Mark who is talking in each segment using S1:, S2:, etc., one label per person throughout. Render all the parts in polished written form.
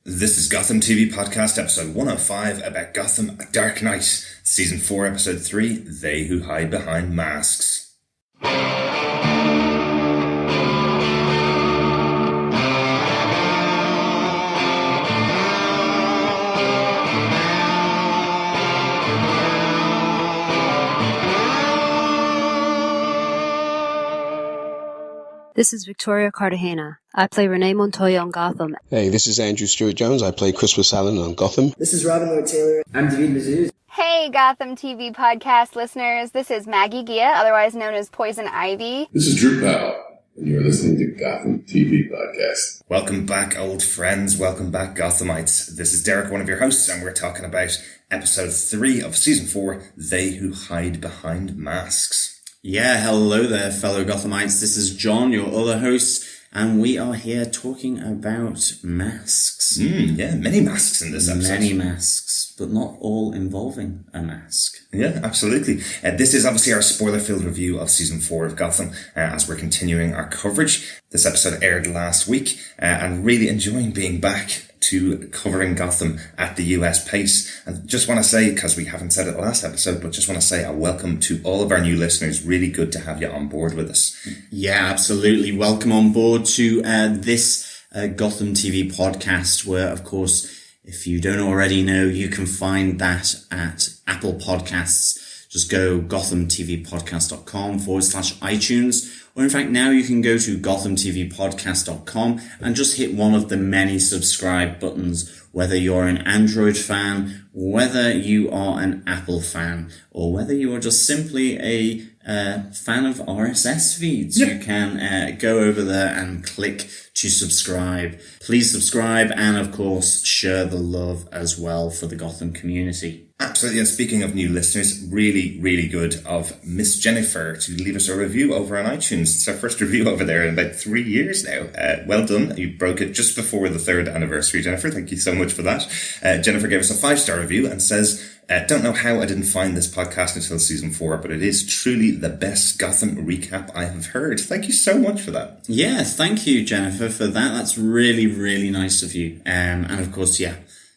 S1: This is Gotham TV Podcast, episode 105, about Gotham, A Dark Knight, season 4, episode 3, They Who Hide Behind Masks.
S2: This is Victoria Cartagena. I play Renee Montoya on Gotham.
S3: Hey, this is Andrew Stewart-Jones. I play Christopher Allen on Gotham.
S4: This is Robin Lloyd-Taylor. I'm David Mazouz.
S5: Hey, Gotham TV podcast listeners. This is Maggie Gia, otherwise known as Poison Ivy.
S6: This is Drew Powell, and you're listening to Gotham TV Podcast.
S1: Welcome back, old friends. Welcome back, Gothamites. This is Derek, one of your hosts, and we're talking about episode 3 of season 4, They Who Hide Behind Masks.
S7: Yeah, hello there, fellow Gothamites. This is John, your other host, and we are here talking about masks.
S1: Yeah, many masks in this episode.
S7: Many masks, but not all involving a mask.
S1: Yeah, absolutely. This is obviously our spoiler-filled review of season 4 of Gotham, as we're continuing our coverage. This episode aired last week, and really enjoying being back to covering Gotham at the US pace. And just want to say, because we haven't said it last episode, but just want to say a welcome to all of our new listeners. Really good to have you on board with us.
S7: Yeah, absolutely. Welcome on board to this Gotham TV podcast, where, of course, if you don't already know, you can find that at Apple Podcasts. Just go gothamtvpodcast.com/iTunes. Or in fact, now you can go to gothamtvpodcast.com and just hit one of the many subscribe buttons, whether you're an Android fan, whether you are an Apple fan, or whether you are just simply a fan of RSS feeds. You can go over there and click to subscribe. Please subscribe and, of course, share the love as well for the Gotham community.
S1: Absolutely. And speaking of new listeners, really, really good of Miss Jennifer to leave us a review over on iTunes. It's our first review over there in about 3 years now. Well done. You broke it just before the 3rd anniversary, Jennifer. Thank you so much for that. Jennifer gave us a 5-star review and says, don't know how I didn't find this podcast until season 4, but it is truly the best Gotham recap I have heard. Thank you so much for that.
S7: Yeah, thank you, Jennifer, for that. That's really, really nice of you. And of course,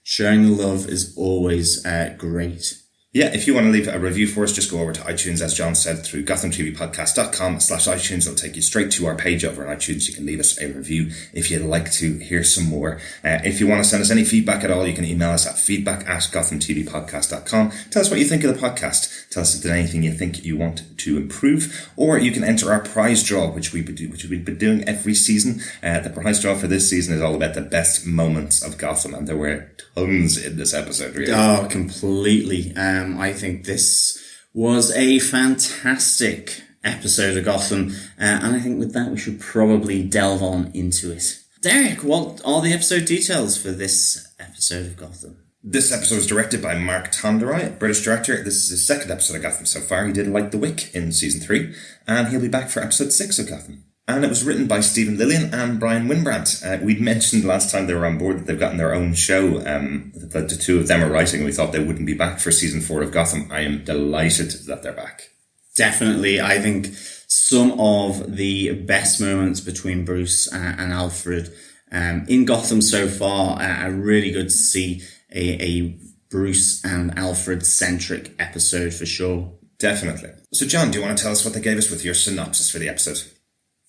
S7: sharing the love is always great.
S1: Yeah, if you want to leave a review for us, just go over to iTunes, as John said, through gothamtvpodcast.com/iTunes. It'll take you straight to our page over on iTunes. You can leave us a review if you'd like to hear some more. If you want to send us any feedback at all, you can email us at feedback@gothamtvpodcast.com. Tell us what you think of the podcast. Tell us if there's anything you think you want to improve. Or you can enter our prize draw, which we've been doing every season. The prize draw for this season is all about the best moments of Gotham, and there were tons in this episode, really.
S7: Oh, completely. I think this was a fantastic episode of Gotham, and I think with that we should probably delve on into it. Derek, what are the episode details for this episode of Gotham?
S1: This episode was directed by Mark Tonderai, a British director. This is his 2nd episode of Gotham so far. He did Like the Wick in season 3, and he'll be back for episode 6 of Gotham. And it was written by Stephen Lilien and Bryan Wynbrandt. We'd mentioned last time they were on board that they've gotten their own show. The two of them are writing, and we thought they wouldn't be back for season 4 of Gotham. I am delighted that they're back.
S7: Definitely. I think some of the best moments between Bruce and Alfred in Gotham so far are really good to see a Bruce and Alfred-centric episode for sure.
S1: Definitely. So, John, do you want to tell us what they gave us with your synopsis for the episode?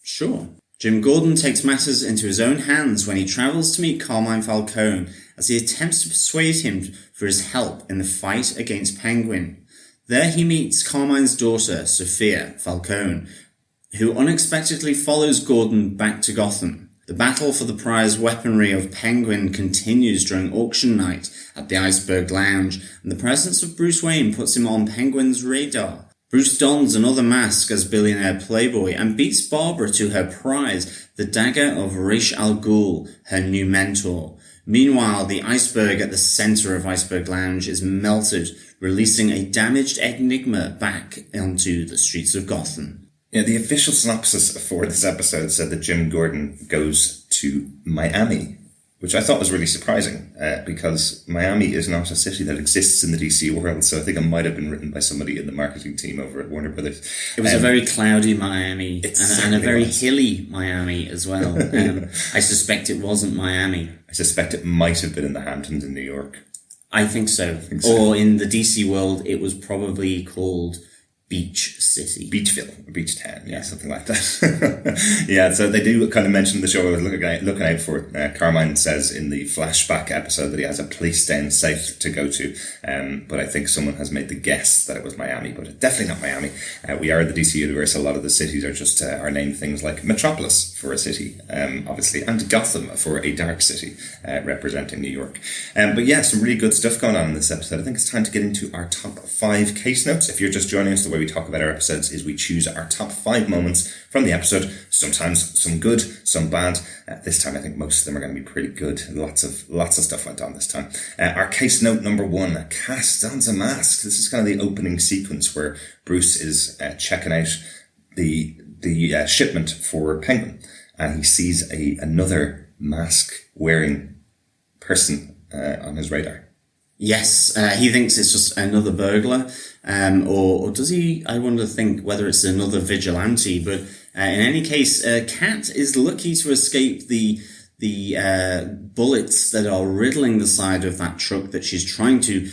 S7: Sure. Jim Gordon takes matters into his own hands when he travels to meet Carmine Falcone as he attempts to persuade him for his help in the fight against Penguin. There he meets Carmine's daughter, Sofia Falcone, who unexpectedly follows Gordon back to Gotham. The battle for the prize weaponry of Penguin continues during auction night at the Iceberg Lounge, and the presence of Bruce Wayne puts him on Penguin's radar. Bruce dons another mask as billionaire playboy and beats Barbara to her prize, the dagger of Ra's al Ghul, her new mentor. Meanwhile, the iceberg at the center of Iceberg Lounge is melted, releasing a damaged Ed Nygma back onto the streets of Gotham.
S1: Yeah, the official synopsis for this episode said that Jim Gordon goes to Miami. which I thought was really surprising because Miami is not a city that exists in the DC world. So I think it might have been written by somebody in the marketing team over at Warner Brothers.
S7: It was a very cloudy Miami and a very hilly Miami as well. I suspect it wasn't Miami.
S1: I suspect it might have been in the Hamptons in New York.
S7: I think so. Or in the DC world, it was probably called Beach City.
S1: Beachville, or Beach Town, yeah, something like that. Yeah, so they do kind of mention the show I was looking out for. Carmine says in the flashback episode that he has a place down south to go to, but I think someone has made the guess that it was Miami, but it's definitely not Miami. We are in the DC universe. A lot of the cities are just are named things like Metropolis for a city, obviously, and Gotham for a dark city, representing New York. But yeah, some really good stuff going on in this episode. I think it's time to get into our top 5 case notes. If you're just joining us, the way we talk about our episodes is we choose our top 5 moments from the episode. Sometimes some good, some bad. This time I think most of them are going to be pretty good. Lots of stuff went on this time. Our case note number 1, Cass dons a mask. This is kind of the opening sequence where Bruce is checking out the shipment for Penguin, and he sees another mask wearing person on his radar.
S7: Yes, he thinks it's just another burglar, or does he? I wonder think whether it's another vigilante. But in any case, Kat is lucky to escape the bullets that are riddling the side of that truck that she's trying to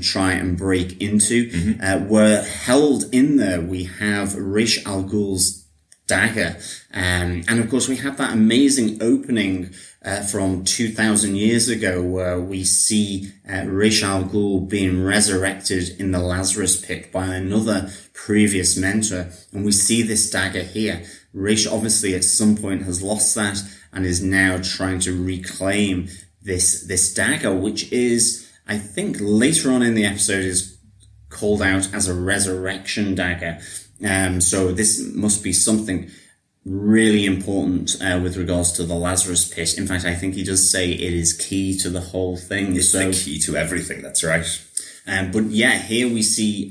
S7: try and break into. Were held in there. We have Ra's al Ghul's dagger, and of course we have that amazing opening from 2,000 years ago where we see Ra's al Ghul being resurrected in the Lazarus pit by another previous mentor, and we see this dagger here. Ra's obviously at some point has lost that and is now trying to reclaim this dagger, which is, I think later on in the episode, is called out as a resurrection dagger. So this must be something really important with regards to the Lazarus pit. In fact, I think he does say it is key to the whole thing.
S1: It's the key to everything, that's right.
S7: But yeah, here we see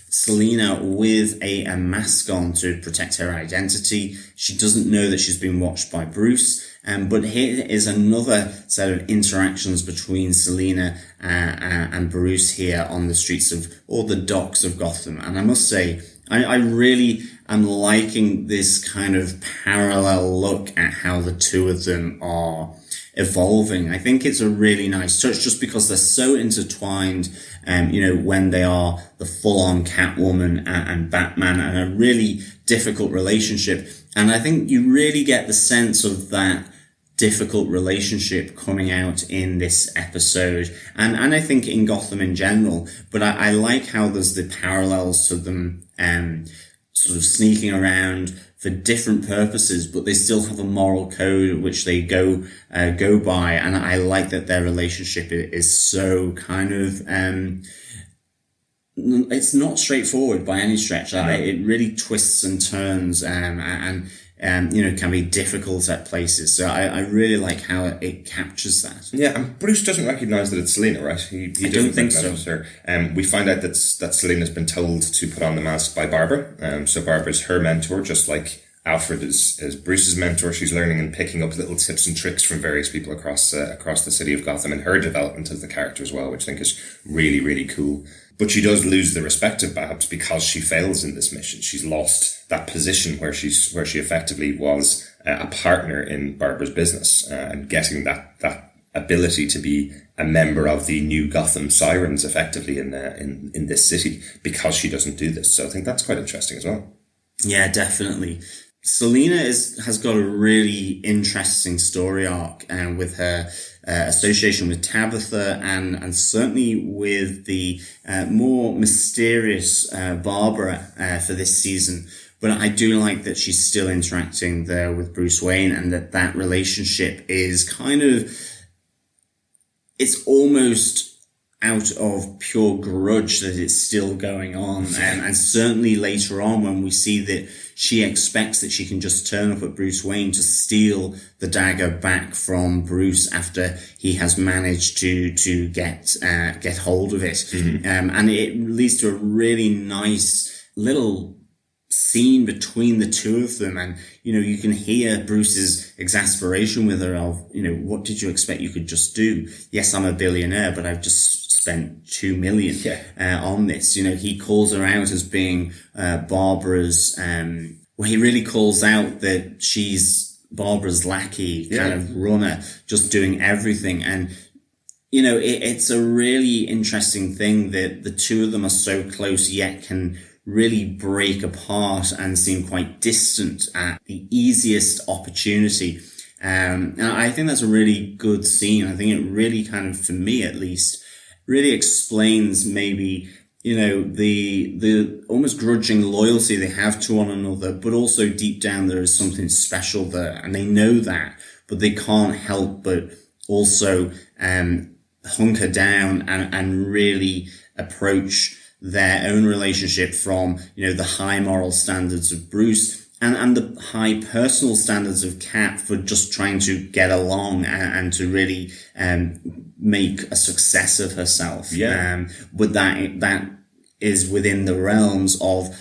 S7: Selena with a mask on to protect her identity. She doesn't know that she's been watched by Bruce. But here is another set of interactions between Selena and Bruce here on the streets or the docks of Gotham. And I must say, I really am liking this kind of parallel look at how the two of them are evolving. I think it's a really nice touch just because they're so intertwined, when they are the full-on Catwoman and Batman, and a really difficult relationship. And I think you really get the sense of that difficult relationship coming out in this episode, and I think in Gotham in general. But I like how there's the parallels to them sort of sneaking around for different purposes, but they still have a moral code which they go by, and I like that their relationship is so kind of it's not straightforward by any stretch. It really twists and turns and can be difficult at places. So I really like how it captures that.
S1: Yeah, and Bruce doesn't recognise that it's Selena, right? He
S7: don't think so.
S1: Her. We find out that Selena's been told to put on the mask by Barbara. So Barbara's her mentor, just like Alfred is Bruce's mentor. She's learning and picking up little tips and tricks from various people across the city of Gotham, and her development as the character as well, which I think is really, really cool. But she does lose the respect of Babs because she fails in this mission. She's lost that position where she effectively was a partner in Barbara's business, and getting that ability to be a member of the new Gotham Sirens effectively in this city, because she doesn't do this. So I think that's quite interesting as well.
S7: Yeah, definitely. Selena has got a really interesting story arc, and with her association with Tabitha, and certainly with the more mysterious Barbara for this season. But I do like that she's still interacting there with Bruce Wayne, and that relationship is kind of, it's almost out of pure grudge that it's still going on. And certainly later on, when we see that she expects that she can just turn up at Bruce Wayne to steal the dagger back from Bruce after he has managed to get hold of it. Mm-hmm. And it leads to a really nice little scene between the two of them, and you can hear Bruce's exasperation with her of, what did you expect you could just do? Yes, I'm a billionaire, but I've just spent $2 million on this. He calls her out as being Barbara's, well, he really calls out that she's Barbara's lackey, kind of runner, just doing everything. And it's a really interesting thing that the two of them are so close yet can really break apart and seem quite distant at the easiest opportunity. And I think that's a really good scene. I think it really kind of, for me at least, really explains maybe, the almost grudging loyalty they have to one another, but also deep down there is something special there, and they know that, but they can't help but also hunker down and really approach their own relationship from, the high moral standards of Bruce and the high personal standards of Kat for just trying to get along and to really make a success of herself. But that is within the realms of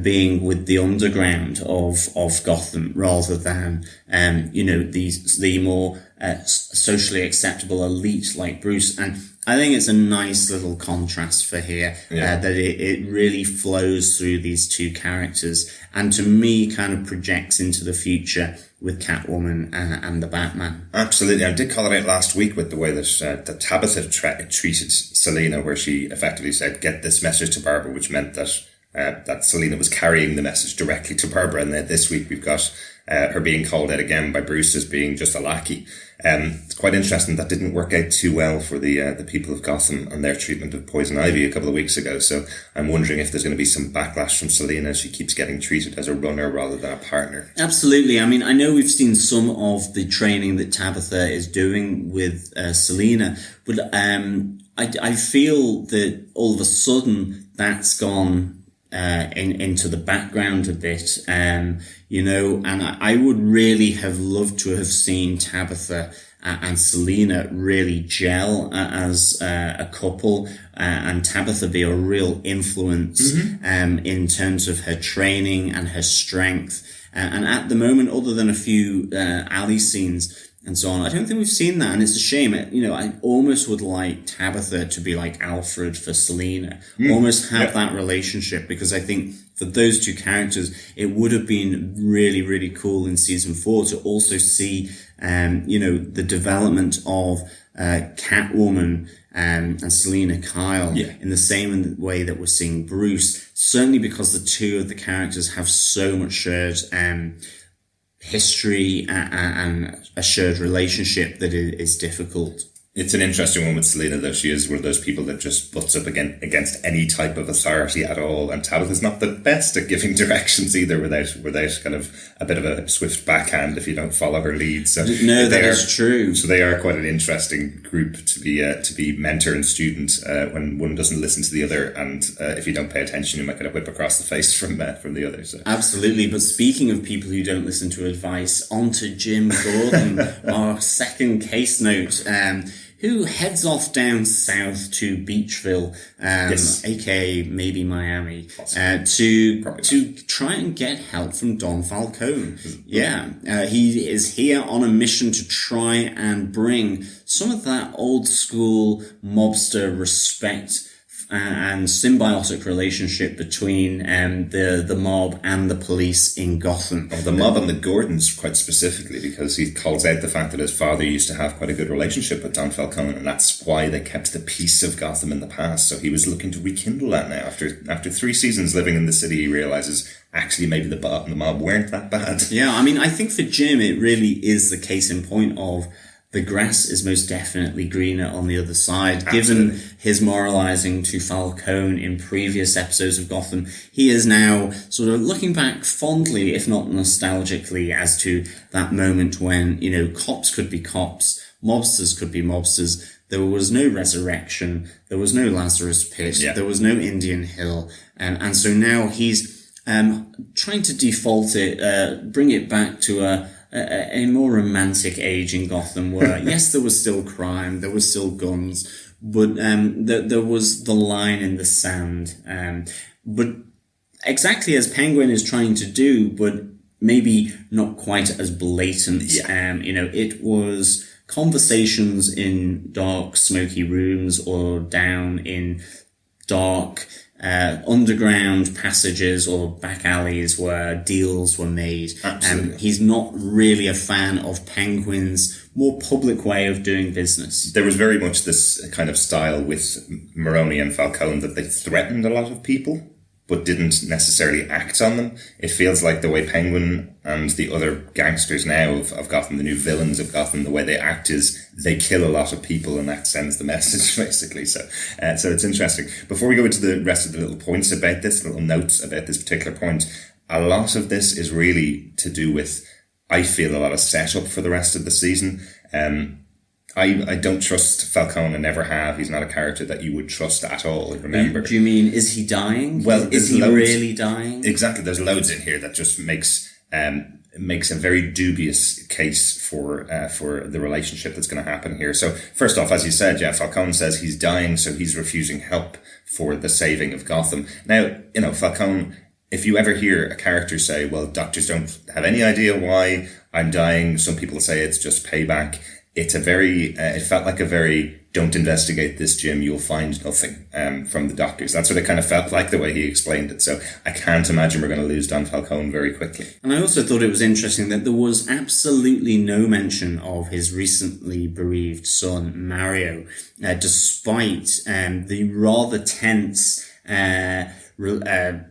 S7: being with the underground of Gotham rather than the more socially acceptable elite like Bruce. And I think it's a nice little contrast for here, that it really flows through these two characters, and to me kind of projects into the future with Catwoman and the Batman.
S1: Absolutely. I did call it out last week with the way that Tabitha treated Selina, where she effectively said, get this message to Barbara, which meant that Selina was carrying the message directly to Barbara. And then this week we've got her being called out again by Bruce as being just a lackey. It's quite interesting. That didn't work out too well for the people of Gotham and their treatment of Poison Ivy a couple of weeks ago. So I'm wondering if there's going to be some backlash from Selina. She keeps getting treated as a runner rather than a partner.
S7: Absolutely. I mean, I know we've seen some of the training that Tabitha is doing with Selina, but I feel that all of a sudden that's gone into the background a bit, and I would really have loved to have seen Tabitha and Selina really gel as a couple, and Tabitha be a real influence in terms of her training and her strength. And at the moment, other than a few alley scenes and so on, I don't think we've seen that, and it's a shame. I almost would like Tabitha to be like Alfred for Selina, almost have that relationship, because I think for those two characters, it would have been really, really cool in season 4 to also see, the development of Catwoman and Selina Kyle in the same way that we're seeing Bruce, certainly because the two of the characters have so much shared history and a shared relationship that is difficult.
S1: It's an interesting one with Selina, though. She is one of those people that just butts up against any type of authority at all. And Tabitha's not the best at giving directions either, without kind of a bit of a swift backhand if you don't follow her lead. So
S7: no, that is true.
S1: So they are quite an interesting group to be mentor and student when one doesn't listen to the other, and if you don't pay attention, you might get a whip across the face from the other. So. Absolutely.
S7: But speaking of people who don't listen to advice, on to Jim Gordon, our second case note. Who heads off down south to Beachville, aka maybe Miami, to try and get help from Don Falcone. He is here on a mission to try and bring some of that old school mobster respect and symbiotic relationship between the mob and the police in Gotham.
S1: The mob and the Gordons, quite specifically, because he calls out the fact that his father used to have quite a good relationship with Don Falcone, and that's why they kept the peace of Gotham in the past. So he was looking to rekindle that now. After 3 seasons living in the city, he realizes actually maybe the mob weren't that bad.
S7: Yeah, I mean, I think for Jim, it really is the case in point of the grass is most definitely greener on the other side. Absolutely. Given his moralizing to Falcone in previous episodes of Gotham, he is now sort of looking back fondly, if not nostalgically, as to that moment when, cops could be cops, mobsters could be mobsters. There was no resurrection. There was no Lazarus Pit. Yeah. There was no Indian Hill. And so now he's trying to default it, bring it back to a more romantic age in Gotham where, yes, there was still crime, there was still guns, but there was the line in the sand. But exactly as Penguin is trying to do, but maybe not quite as blatant.
S1: Yeah.
S7: It was conversations in dark, smoky rooms or down in dark, underground passages or back alleys where deals were made.
S1: Absolutely.
S7: He's not really a fan of Penguin's more public way of doing business.
S1: There was very much this kind of style with Moroni and Falcone that they threatened a lot of people, but didn't necessarily act on them. It feels like the way Penguin and the other gangsters now of Gotham, the new villains of Gotham, the way they act is they kill a lot of people, and that sends the message, basically. So it's interesting. Before we go into the rest of the little points about this, little notes about this particular point, a lot of this is really to do with, I feel, a lot of setup for the rest of the season. I don't trust Falcone, and never have. He's not a character that you would trust at all, remember.
S7: Do you mean, is he dying?
S1: Well,
S7: is he really dying?
S1: Exactly. There's loads in here that just makes a very dubious case for the relationship that's going to happen here. So first off, as you said, Falcone says he's dying, so he's refusing help for the saving of Gotham. Now, Falcone, if you ever hear a character say, well, doctors don't have any idea why I'm dying, some people say it's just payback. It's it felt like a very, don't investigate this, Jim, you'll find nothing, from the doctors. That's what it kind of felt like, the way he explained it. So I can't imagine we're going to lose Don Falcone very quickly.
S7: And I also thought it was interesting that there was absolutely no mention of his recently bereaved son, Mario, despite the rather tense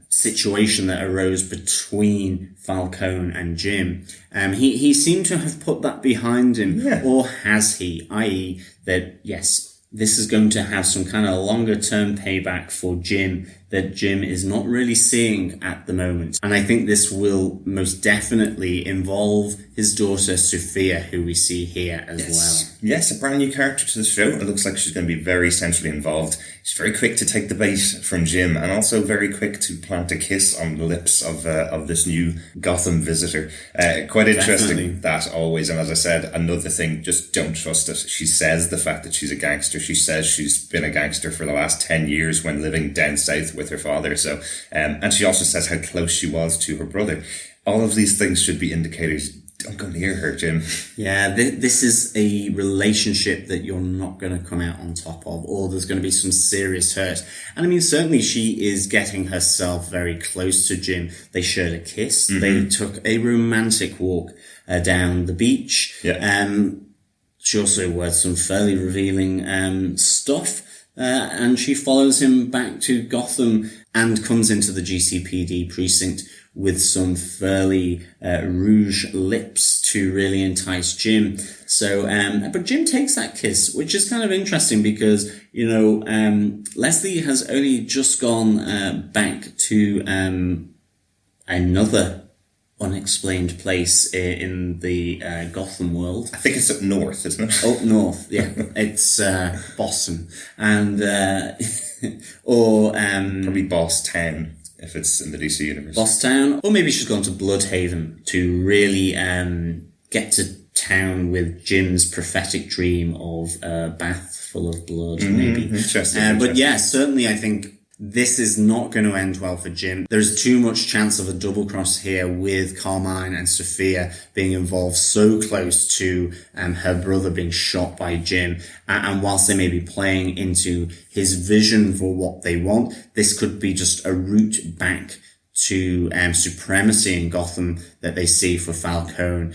S7: situation that arose between Falcone and Jim. He seemed to have put that behind him, or has he? I.e., that yes, this is going to have some kind of longer term payback for Jim that Jim is not really seeing at the moment. And I think this will most definitely involve his daughter Sofia, who we see here as well.
S1: Yes, a brand new character to the show. It looks like she's going to be very centrally involved. She's very quick to take the bait from Jim, and also very quick to plant a kiss on the lips of this new Gotham visitor. Quite interesting, definitely. That always. And as I said, another thing, just don't trust it. She says the fact that she's a gangster. She says she's been a gangster for the last 10 years when living down south with her father. So, and she also says how close she was to her brother. All of these things should be indicators. Don't go near her, Jim.
S7: Yeah, this is a relationship that you're not going to come out on top of, or there's going to be some serious hurt. And I mean, certainly she is getting herself very close to Jim. They shared a kiss. Mm-hmm. They took a romantic walk down the beach.
S1: Yeah.
S7: She also wore some fairly revealing stuff. And she follows him back to Gotham and comes into the GCPD precinct with some fairly rouge lips to really entice Jim. So, but Jim takes that kiss, which is kind of interesting because, Leslie has only just gone back to another unexplained place in the Gotham world.
S1: I think it's up north, isn't it?
S7: Up north, yeah. It's Boston. And or
S1: probably Boss Town if it's in the DC universe.
S7: Boss Town, or maybe she's gone to Bloodhaven to really get to town with Jim's prophetic dream of a bath full of blood, maybe.
S1: Interesting.
S7: But yeah, certainly I think this is not going to end well for Jim. There's too much chance of a double cross here with Carmine and Sofia being involved so close to her brother being shot by Jim. And whilst they may be playing into his vision for what they want, this could be just a route back to supremacy in Gotham that they see for Falcone.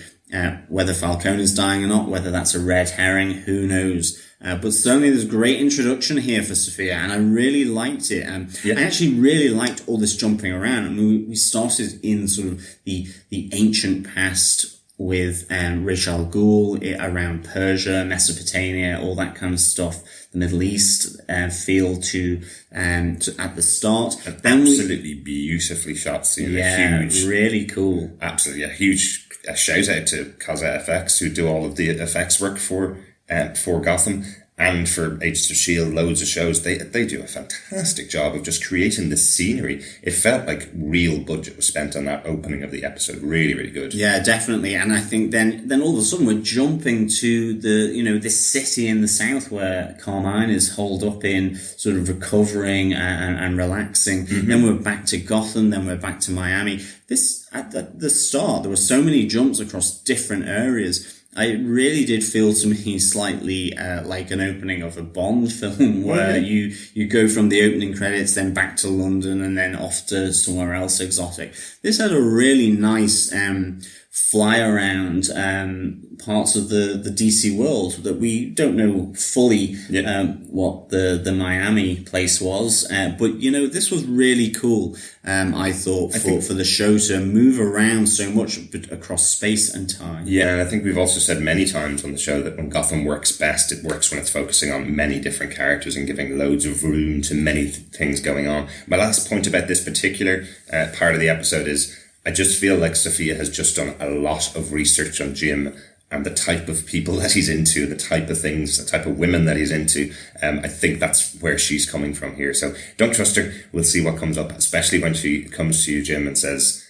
S7: Whether Falcone is dying or not, whether that's a red herring, who knows? But certainly there's great introduction here for Sofia, and I really liked it. I actually really liked all this jumping around. I mean, we started in sort of the ancient past with Ra's al Ghul around Persia, Mesopotamia, all that kind of stuff. The Middle East feel to at the start.
S1: Absolutely beautifully shot scene.
S7: Yeah, huge, really cool.
S1: Absolutely, a huge shout out to Kaza FX who do all of the effects work for Gotham. and for Agents of S.H.I.E.L.D., loads of shows, they do a fantastic job of just creating this scenery. It felt like real budget was spent on that opening of the episode. Really, really good.
S7: Yeah, definitely. And I think then all of a sudden we're jumping to this city in the south where Carmine is holed up in, sort of recovering and relaxing. Mm-hmm. Then we're back to Gotham, then we're back to Miami. This, at the start, there were so many jumps across different areas. It really did feel to me slightly like an opening of a Bond film where you go from the opening credits, then back to London, and then off to somewhere else exotic. This had a really nice fly around parts of the DC world that we don't know fully what the Miami place was. But, this was really cool, I thought, for the show to move around so much across space and time.
S1: Yeah, and I think we've also said many times on the show that when Gotham works best, it works when it's focusing on many different characters and giving loads of room to many things going on. My last point about this particular part of the episode is I just feel like Sofia has just done a lot of research on Jim and the type of people that he's into, the type of things, the type of women that he's into. I think that's where she's coming from here. So don't trust her. We'll see what comes up, especially when she comes to you, Jim, and says,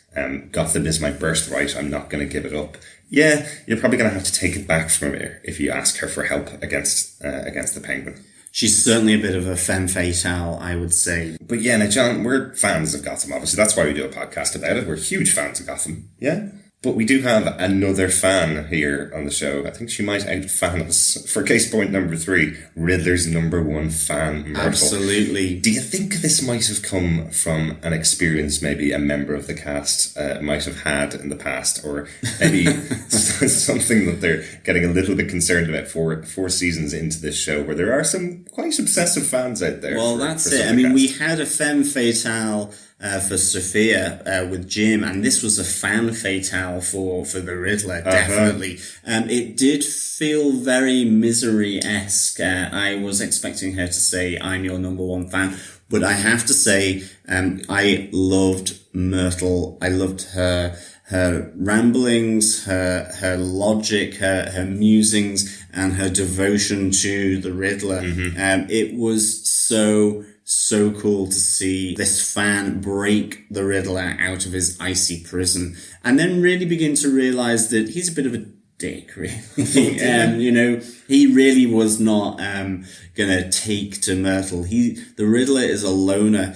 S1: Gotham is my birthright. I'm not going to give it up. Yeah, you're probably going to have to take it back from her if you ask her for help against the Penguin.
S7: She's certainly a bit of a femme fatale, I would say.
S1: But yeah, now, John, we're fans of Gotham, obviously. That's why we do a podcast about it. We're huge fans of Gotham. Yeah? But we do have another fan here on the show. I think she might out-fan us. For case point number 3, Riddler's number 1 fan, Myrtle.
S7: Absolutely.
S1: Do you think this might have come from an experience maybe a member of the cast might have had in the past? Or maybe something that they're getting a little bit concerned about four seasons into this show, where there are some quite obsessive fans out there?
S7: Well, that's it. I mean, we had a femme fatale for Sofia with Jim, and this was a fan fatale for the Riddler, definitely. It did feel very Misery-esque. I was expecting her to say, I'm your number 1 fan, but I have to say, I loved Myrtle. I loved her ramblings, her logic, her musings, and her devotion to the Riddler. Mm-hmm. It was so cool to see this fan break the Riddler out of his icy prison and then really begin to realize that he's a bit of a dick, really. He really was not gonna take to Myrtle. The Riddler is a loner.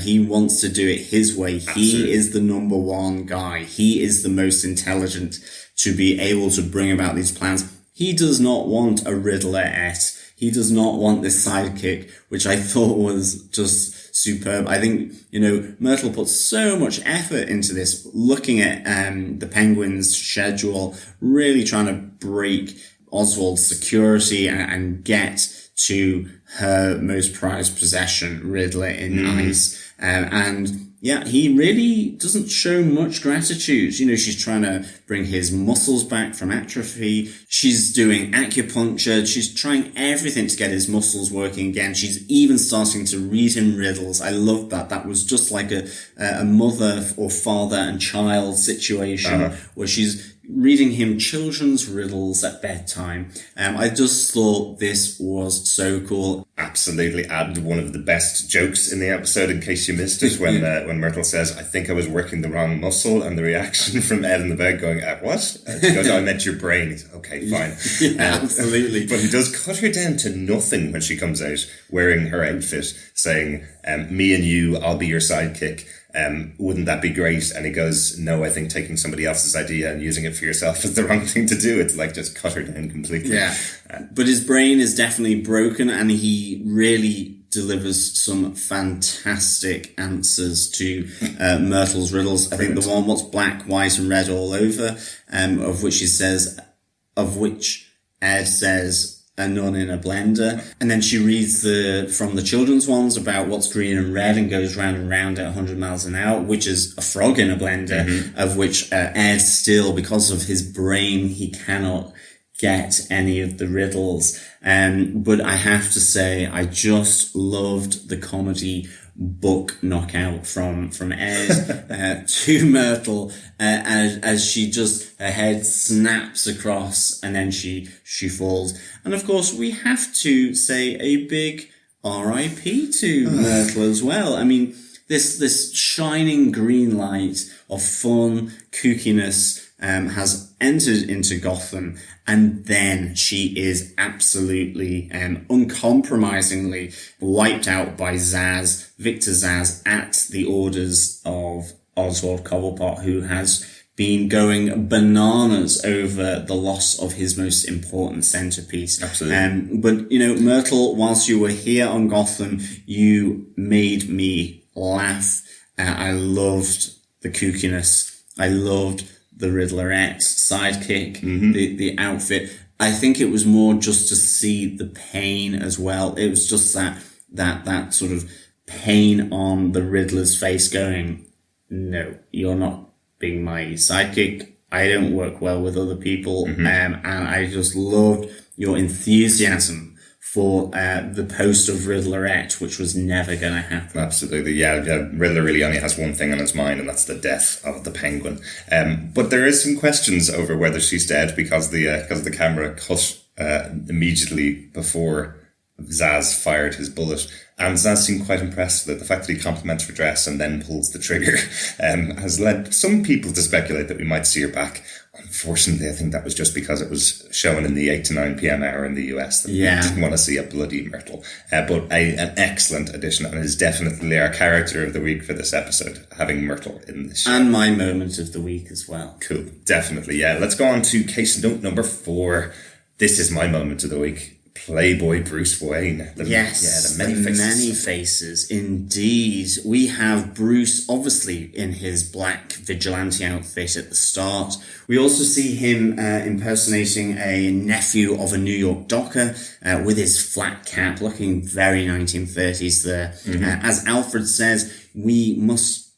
S7: He wants to do it his way. Absolutely. He is the number 1 guy. He is the most intelligent to be able to bring about these plans. He does not want a Riddlerette. He does not want this sidekick, which I thought was just superb. I think, Myrtle put so much effort into this, looking at the Penguin's schedule, really trying to break Oswald's security and get to her most prized possession, Riddler in ice. Yeah, he really doesn't show much gratitude. She's trying to bring his muscles back from atrophy. She's doing acupuncture. She's trying everything to get his muscles working again. She's even starting to read him riddles. I love that. That was just like a mother or father and child situation where she's reading him children's riddles at bedtime. I just thought this was so cool.
S1: Absolutely. And one of the best jokes in the episode, in case you missed it, when Myrtle says, I think I was working the wrong muscle, and the reaction from Ed in the bed going, what? She goes, I meant your brain. He's, okay, fine.
S7: Yeah, absolutely.
S1: But he does cut her down to nothing when she comes out wearing her outfit, saying, me and you, I'll be your sidekick. Wouldn't that be great? And he goes, no, I think taking somebody else's idea and using it for yourself is the wrong thing to do. It's like just cut her down completely.
S7: Yeah. But his brain is definitely broken, and he really delivers some fantastic answers to Myrtle's riddles. I think the one, what's black, white and red all over, of which Ed says, a nun in a blender. And then she reads from the children's ones about what's green and red and goes round and round at 100 miles an hour, which is a frog in a blender, of which Ed still, because of his brain, he cannot get any of the riddles. But I have to say, I just loved the comedy book knockout from Ed to Myrtle as she just, her head snaps across and then she falls. And of course, we have to say a big R.I.P. to Myrtle as well. I mean, this shining green light of fun, kookiness, has entered into Gotham, and then she is absolutely, uncompromisingly wiped out by Victor Zsasz, at the orders of Oswald Cobblepot, who has been going bananas over the loss of his most important centerpiece.
S1: Absolutely.
S7: But, Myrtle, whilst you were here on Gotham, you made me laugh. I loved the kookiness. I loved the Riddlerette's sidekick, the outfit. I think it was more just to see the pain as well. It was just that sort of pain on the Riddler's face going, no, you're not being my sidekick. I don't work well with other people. And I just loved your enthusiasm for the post of Riddlerette, which was never going to happen.
S1: Absolutely, yeah. Riddler really only has one thing on his mind, and that's the death of the Penguin. But there is some questions over whether she's dead because the camera cut immediately before Zsasz fired his bullet. And Zsasz seemed quite impressed that the fact that he compliments her dress and then pulls the trigger has led some people to speculate that we might see her back. Unfortunately, I think that was just because it was shown in the 8 to 9 p.m. hour in the US that we didn't want to see a bloody Myrtle. But an excellent addition, and is definitely our character of the week for this episode, having Myrtle in the show.
S7: And my moment of the week as well.
S1: Cool, definitely, yeah. Let's go on to case note number 4. This is my moment of the week. Playboy Bruce Wayne.
S7: The many faces. Indeed. We have Bruce, obviously, in his black vigilante outfit at the start. We also see him impersonating a nephew of a New York docker with his flat cap, looking very 1930s there. As Alfred says, we must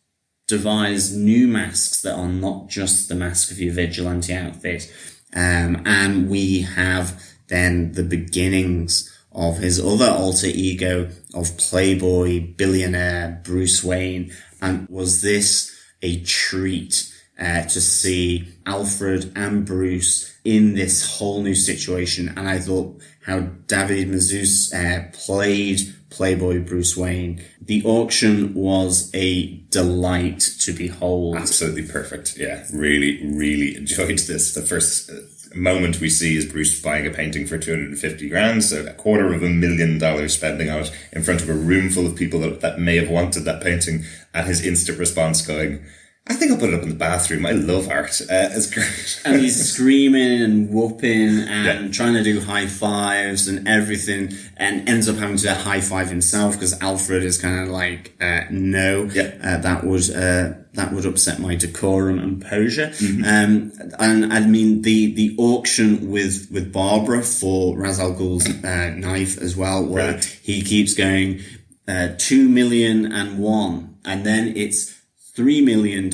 S7: devise new masks that are not just the mask of your vigilante outfit. And we have then the beginnings of his other alter ego of Playboy, billionaire Bruce Wayne. And was this a treat to see Alfred and Bruce in this whole new situation? And I thought how David Mazouz played Playboy Bruce Wayne. The auction was a delight to behold.
S1: Absolutely perfect. Yeah, really, really enjoyed this. The first moment we see is Bruce buying a painting for $250,000, so $250,000 spending on it in front of a room full of people that may have wanted that painting, and his instant response going, I think I'll put it up in the bathroom. I love art. It's great.
S7: And he's screaming and whooping and trying to do high fives and everything, and ends up having to high five himself because Alfred is kind of like, no, that would upset my decorum and posure. And I mean, the auction with Barbara for Ra's al Ghul's knife as well, where he keeps going, 2,000,001, and then it's $3 million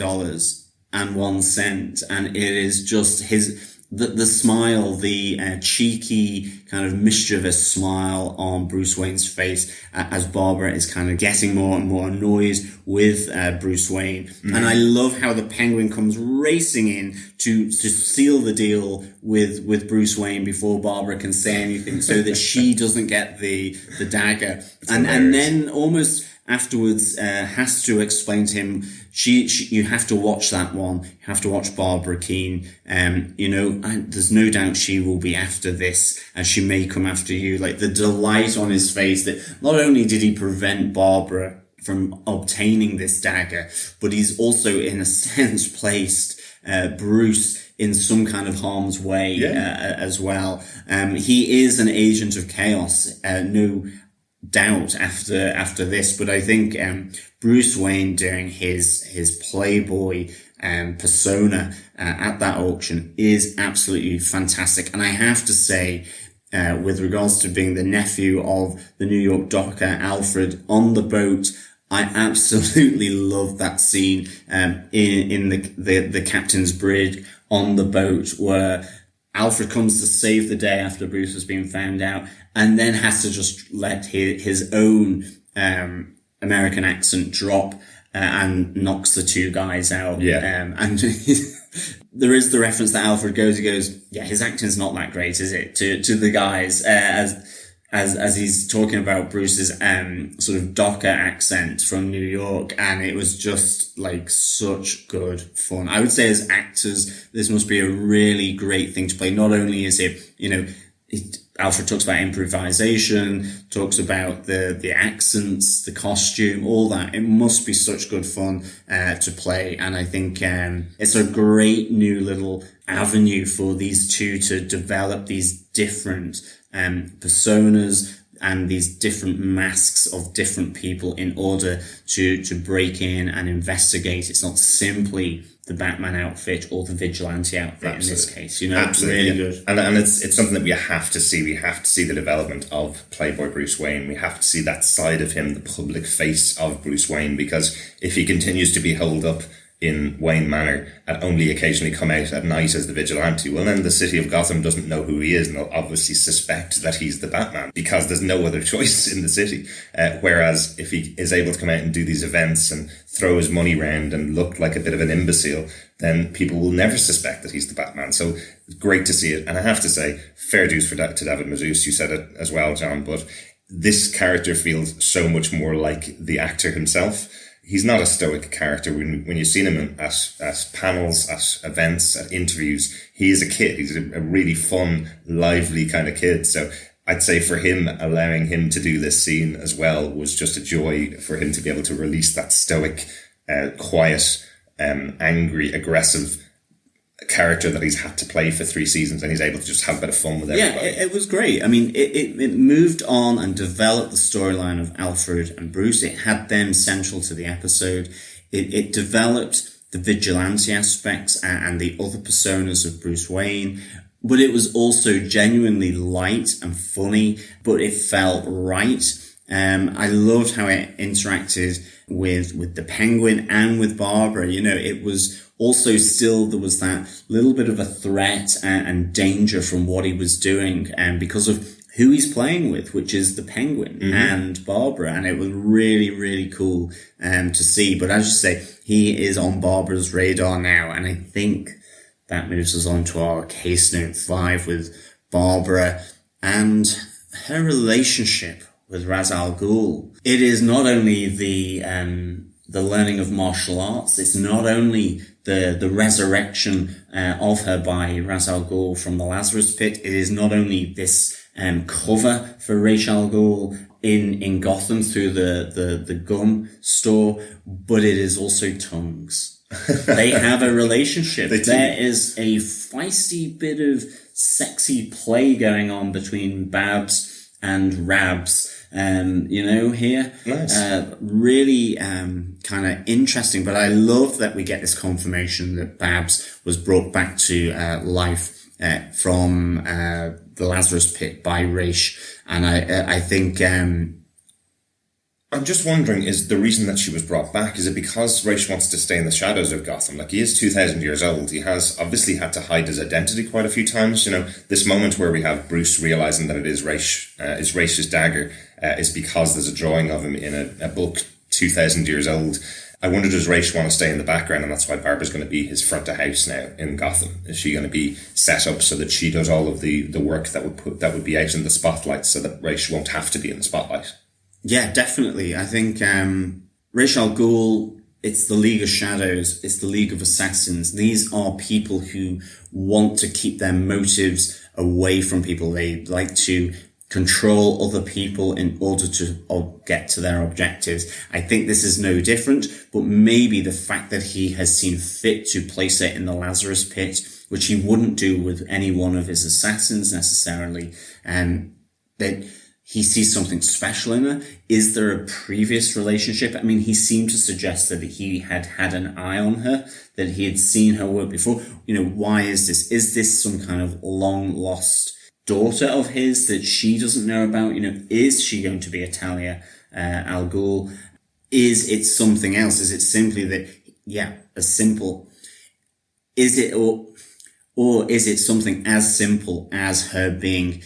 S7: and 1 cent. And it is just the smile, the cheeky kind of mischievous smile on Bruce Wayne's face as Barbara is kind of getting more and more annoyed with Bruce Wayne. And I love how the Penguin comes racing in to seal the deal with Bruce Wayne before Barbara can say anything, so that she doesn't get the dagger. And then almost afterwards has to explain to him, you have to watch that one. You have to watch Barbara Kean. There's no doubt she will be after this, and she may come after you. Like the delight on his face that not only did he prevent Barbara from obtaining this dagger, but he's also in a sense placed Bruce in some kind of harm's way as well. He is an agent of chaos, no doubt after this, but I think Bruce Wayne doing his Playboy persona at that auction is absolutely fantastic. And I have to say, with regards to being the nephew of the New York docker Alfred on the boat, I absolutely love that scene in the captain's brig on the boat, where Alfred comes to save the day after Bruce has been found out, and then has to just let his own American accent drop and knocks the two guys out.
S1: Yeah.
S7: And there is the reference that Alfred he goes, yeah, his acting's not that great, is it? To the guys, as he's talking about Bruce's, sort of Docker accent from New York. And it was just like such good fun. I would say as actors, this must be a really great thing to play. Not only is it, Alfred talks about improvisation, talks about the accents, the costume, all that. It must be such good fun to play. And I think it's a great new little avenue for these two to develop these different personas and these different masks of different people in order to break in and investigate. It's not simply the Batman outfit or the vigilante outfit. Absolutely. In this case,
S1: Absolutely.
S7: Really good.
S1: And it's something that we have to see. We have to see the development of Playboy Bruce Wayne. We have to see that side of him, the public face of Bruce Wayne, because if he continues to be holed up in Wayne Manor and only occasionally come out at night as the vigilante, well, then the city of Gotham doesn't know who he is, and they'll obviously suspect that he's the Batman because there's no other choice in the city. Whereas if he is able to come out and do these events and throw his money around and look like a bit of an imbecile, then people will never suspect that he's the Batman. So great to see it. And I have to say, fair dues to David Mazouz. You said it as well, John, but this character feels so much more like the actor himself. He's not a stoic character. When you've seen him at panels, at events, at interviews, he is a kid. He's a really fun, lively kind of kid. So I'd say for him, allowing him to do this scene as well was just a joy for him to be able to release that stoic, quiet, angry, aggressive character that he's had to play for 3 seasons, and he's able to just have a bit of fun with everybody.
S7: Yeah, it was great. I mean, it moved on and developed the storyline of Alfred and Bruce. It had them central to the episode. It developed the vigilante aspects and the other personas of Bruce Wayne, but it was also genuinely light and funny, but it felt right. I loved how it interacted with the Penguin and with Barbara. It was also still, there was that little bit of a threat and danger from what he was doing, and because of who he's playing with, which is the Penguin and Barbara. And it was really, really cool to see. But as you say, he is on Barbara's radar now. And I think that moves us on to our case note 5 with Barbara and her relationship with Ra's al Ghul. It is not only the learning of martial arts, it's not only the resurrection of her by Ra's al Ghul from the Lazarus Pit. It is not only this cover for Ra's al Ghul in Gotham through the gun store, but it is also tongues. They have a relationship. There is a feisty bit of sexy play going on between Babs and Rabs. Here.
S1: Nice.
S7: Really kind of interesting, but I love that we get this confirmation that Babs was brought back to life from the Lazarus Pit by Ra's, and I think
S1: I'm just wondering, is the reason that she was brought back, is it because Ra's wants to stay in the shadows of Gotham? Like, he is 2,000 years old. He has obviously had to hide his identity quite a few times. This moment where we have Bruce realizing that it is Ra's dagger is because there's a drawing of him in a book 2,000 years old. I wonder, does Ra's want to stay in the background, and that's why Barbara's going to be his front of house now in Gotham? Is she going to be set up so that she does all of the work that would be out in the spotlight, so that Ra's won't have to be in the spotlight?
S7: Yeah, definitely. I think Ra's al Ghul, it's the League of Shadows, it's the League of Assassins. These are people who want to keep their motives away from people. They like to control other people in order to get to their objectives. I think this is no different, but maybe the fact that he has seen fit to place it in the Lazarus Pit, which he wouldn't do with any one of his assassins necessarily, that he sees something special in her. Is there a previous relationship? I mean, he seemed to suggest that he had had an eye on her, that he had seen her work before. Why is this? Is this some kind of long lost daughter of his that she doesn't know about? Is she going to be a Talia al Ghul? Is it something else? Is it simply that, as simple? Is it, or is it something as simple as her being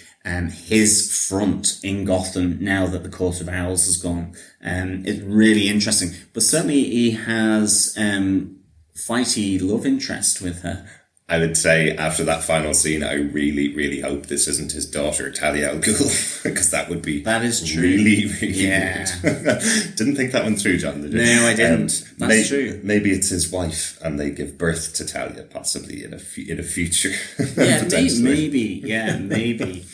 S7: his front in Gotham now that the Court of Owls has gone. It's really interesting. But certainly he has fighty love interest with her.
S1: I would say after that final scene, I really, really hope this isn't his daughter, Talia al Ghul, because that would be really, really weird. Didn't think that one through, John, did you?
S7: No, I didn't. That's true.
S1: Maybe it's his wife and they give birth to Talia, possibly in a future.
S7: Yeah, maybe. Yeah, maybe.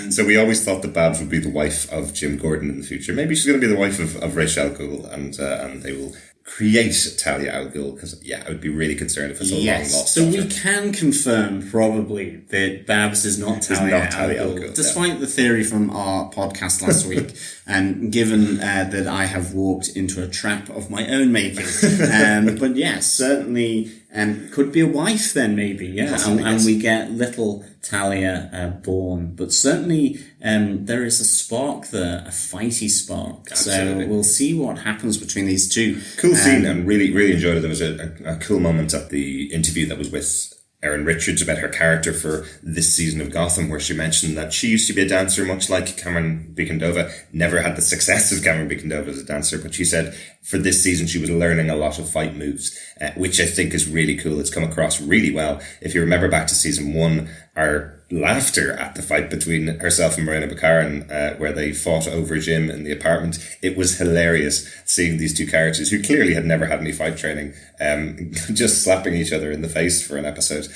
S1: So we always thought that Babs would be the wife of Jim Gordon in the future. Maybe she's going to be the wife of Ra's al Ghul, and they will create Talia al Ghul, because I would be really concerned if it's a long lost
S7: so
S1: daughter.
S7: we can confirm probably that Babs is not Talia al Ghul, despite the theory from our podcast last week, and given that I have walked into a trap of my own making. But yeah, certainly could be a wife then, maybe, and we get little Talia born. But certainly there is a spark there, a fighty spark. Absolutely. So we'll see what happens between these two.
S1: Cool scene, and really, really enjoyed it. There was a cool moment at the interview that was with Erin Richards about her character for this season of Gotham, where she mentioned that she used to be a dancer, much like Cameron Bicondova, never had the success of Cameron Bicondova as a dancer, but she said for this season she was learning a lot of fight moves, which I think is really cool. It's come across really well. If you remember back to season 1, our laughter at the fight between herself and Morena Baccarin, where they fought over Jim in the apartment, it was hilarious seeing these two characters who clearly had never had any fight training, just slapping each other in the face for an episode,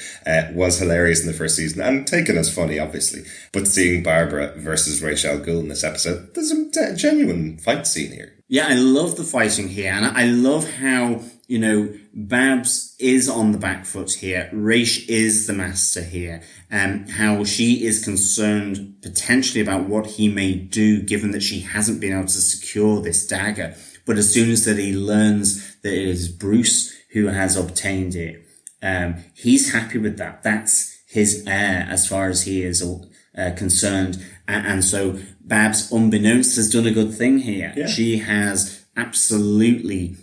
S1: was hilarious in the first season and taken as funny, obviously. But seeing Barbara versus Ra's al Ghul in this episode, there's a genuine fight scene here.
S7: Yeah, I love the fighting here, and I love how, Babs is on the back foot here. Ra's is the master here. How she is concerned potentially about what he may do, given that she hasn't been able to secure this dagger. But as soon as that he learns that it is Bruce who has obtained it, he's happy with that. That's his heir as far as he is concerned. And so Babs, unbeknownst, has done a good thing here. Yeah. She has absolutely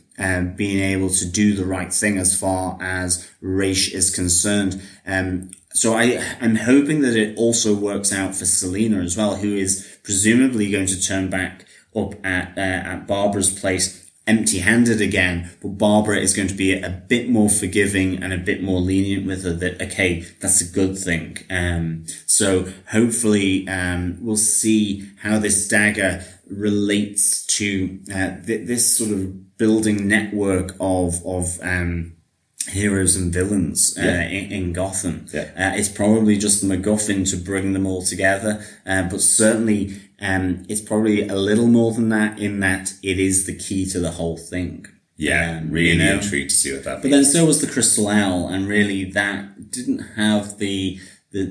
S7: being able to do the right thing as far as Ra's is concerned. So I'm hoping that it also works out for Selena as well, who is presumably going to turn back up at Barbara's place empty-handed again, but Barbara is going to be a bit more forgiving and a bit more lenient with her, that, okay, that's a good thing. So hopefully we'll see how this dagger relates to this sort of building network of heroes and villains in Gotham. Yeah. It's probably just the MacGuffin to bring them all together, but certainly it's probably a little more than that, in that it is the key to the whole thing.
S1: Yeah, really intrigued to see what that means.
S7: But then so was the Crystal Owl, and really that didn't have the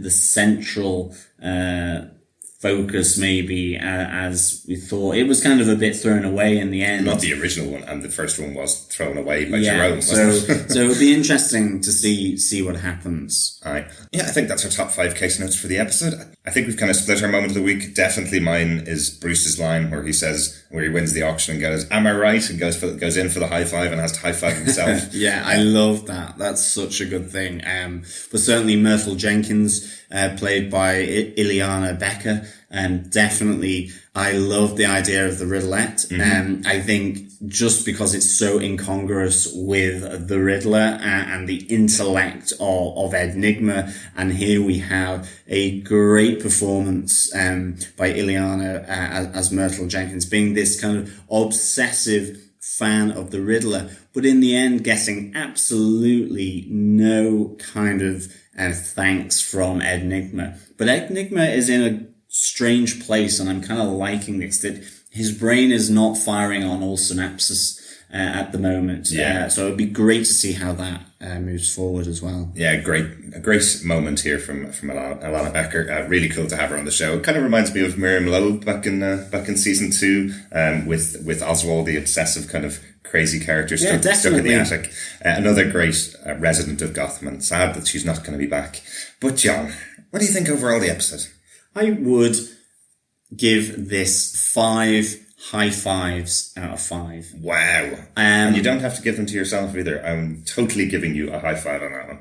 S7: central focus maybe as we thought. It was kind of a bit thrown away in the end.
S1: Not the original one, and the first one was thrown away by Jerome.
S7: So it'll be interesting to see what happens.
S1: Aye. Yeah, I think that's our top 5 case notes for the episode. I think we've kind of split our moment of the week. Definitely mine is Bruce's line where he wins the auction and goes, "Am I right?" and goes in for the high five and has to high five himself.
S7: Yeah, I love that. That's such a good thing. But certainly Myrtle Jenkins, played by Ileana Becker, definitely I love the idea of the Riddlette. I think just because it's so incongruous with the Riddler and the intellect of Ed Nygma, and here we have a great performance by Ileana as Myrtle Jenkins, being this kind of obsessive fan of the Riddler, but in the end getting absolutely no kind of thanks from Ed Nygma. But Ed Nygma is in a strange place, and I'm kind of liking this, that his brain is not firing on all synapses at the moment. So it'd be great to see how that moves forward as well. Yeah,
S1: a great moment here from Alana Becker. Really cool to have her on the show. It kind of reminds me of Miriam Loeb back in season 2, with Oswald, the obsessive kind of crazy character stuck in the attic. Another great resident of Gotham, and sad that she's not going to be back. But John, what do you think overall the episode?
S7: I would give this 5 high fives out of 5.
S1: Wow. And you don't have to give them to yourself either. I'm totally giving you a high 5 on that one.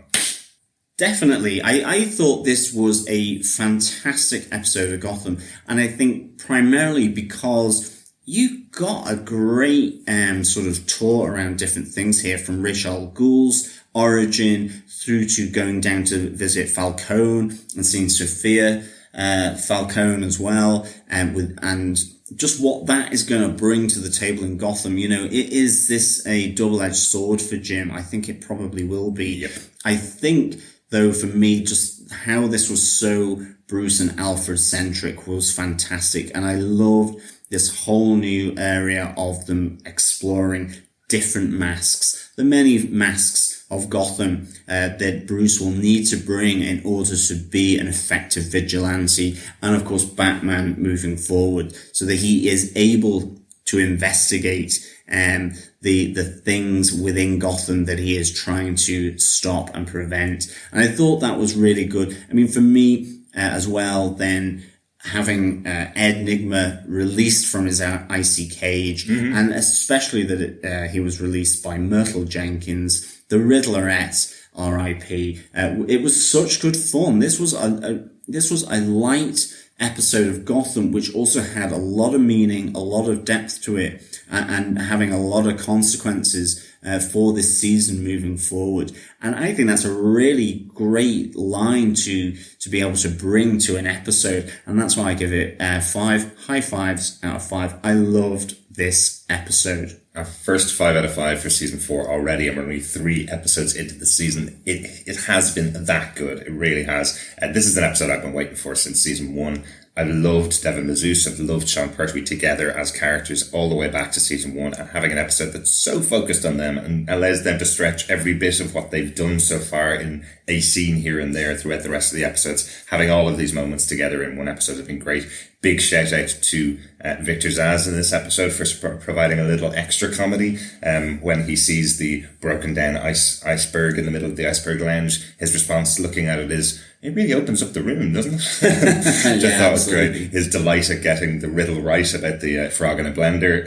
S7: Definitely. I thought this was a fantastic episode of Gotham, and I think primarily because you got a great sort of tour around different things here, from Ra's al Ghul's origin through to going down to visit Falcone and seeing Sofia Falcone as well, and just what that is going to bring to the table in Gotham. Is this a double-edged sword for Jim? I think it probably will be.
S1: Yep.
S7: I think, though, for me, just how this was so Bruce and Alfred centric was fantastic. And I loved this whole new area of them exploring different masks, the many masks of Gotham that Bruce will need to bring in order to be an effective vigilante, and of course Batman moving forward, so that he is able to investigate the things within Gotham that he is trying to stop and prevent. And I thought that was really good. I mean, for me as well, then having Ed Nygma released from his icy cage, and especially that he was released by Myrtle Jenkins, the Riddlerette, R.I.P. It was such good fun. This was a light episode of Gotham, which also had a lot of meaning, a lot of depth to it, and having a lot of consequences for this season moving forward. And I think that's a really great line to be able to bring to an episode. And that's why I give it 5 high fives out of 5. I loved this episode.
S1: Our first 5 out of 5 for season 4 already, and we're only 3 episodes into the season. It has been that good. It really has. This is an episode I've been waiting for since season 1. I've loved Devin Mazouz. I've loved Sean Pertwee together as characters all the way back to season 1, and having an episode that's so focused on them and allows them to stretch every bit of what they've done so far in a scene here and there throughout the rest of the episodes. Having all of these moments together in one episode has been great. Big shout out to Victor Zsasz in this episode for providing a little extra comedy when he sees the broken down iceberg in the middle of the Iceberg Lounge. His response looking at it is, it really opens up the room, doesn't it? Which I thought was great. His delight at getting the riddle right about the frog in a blender,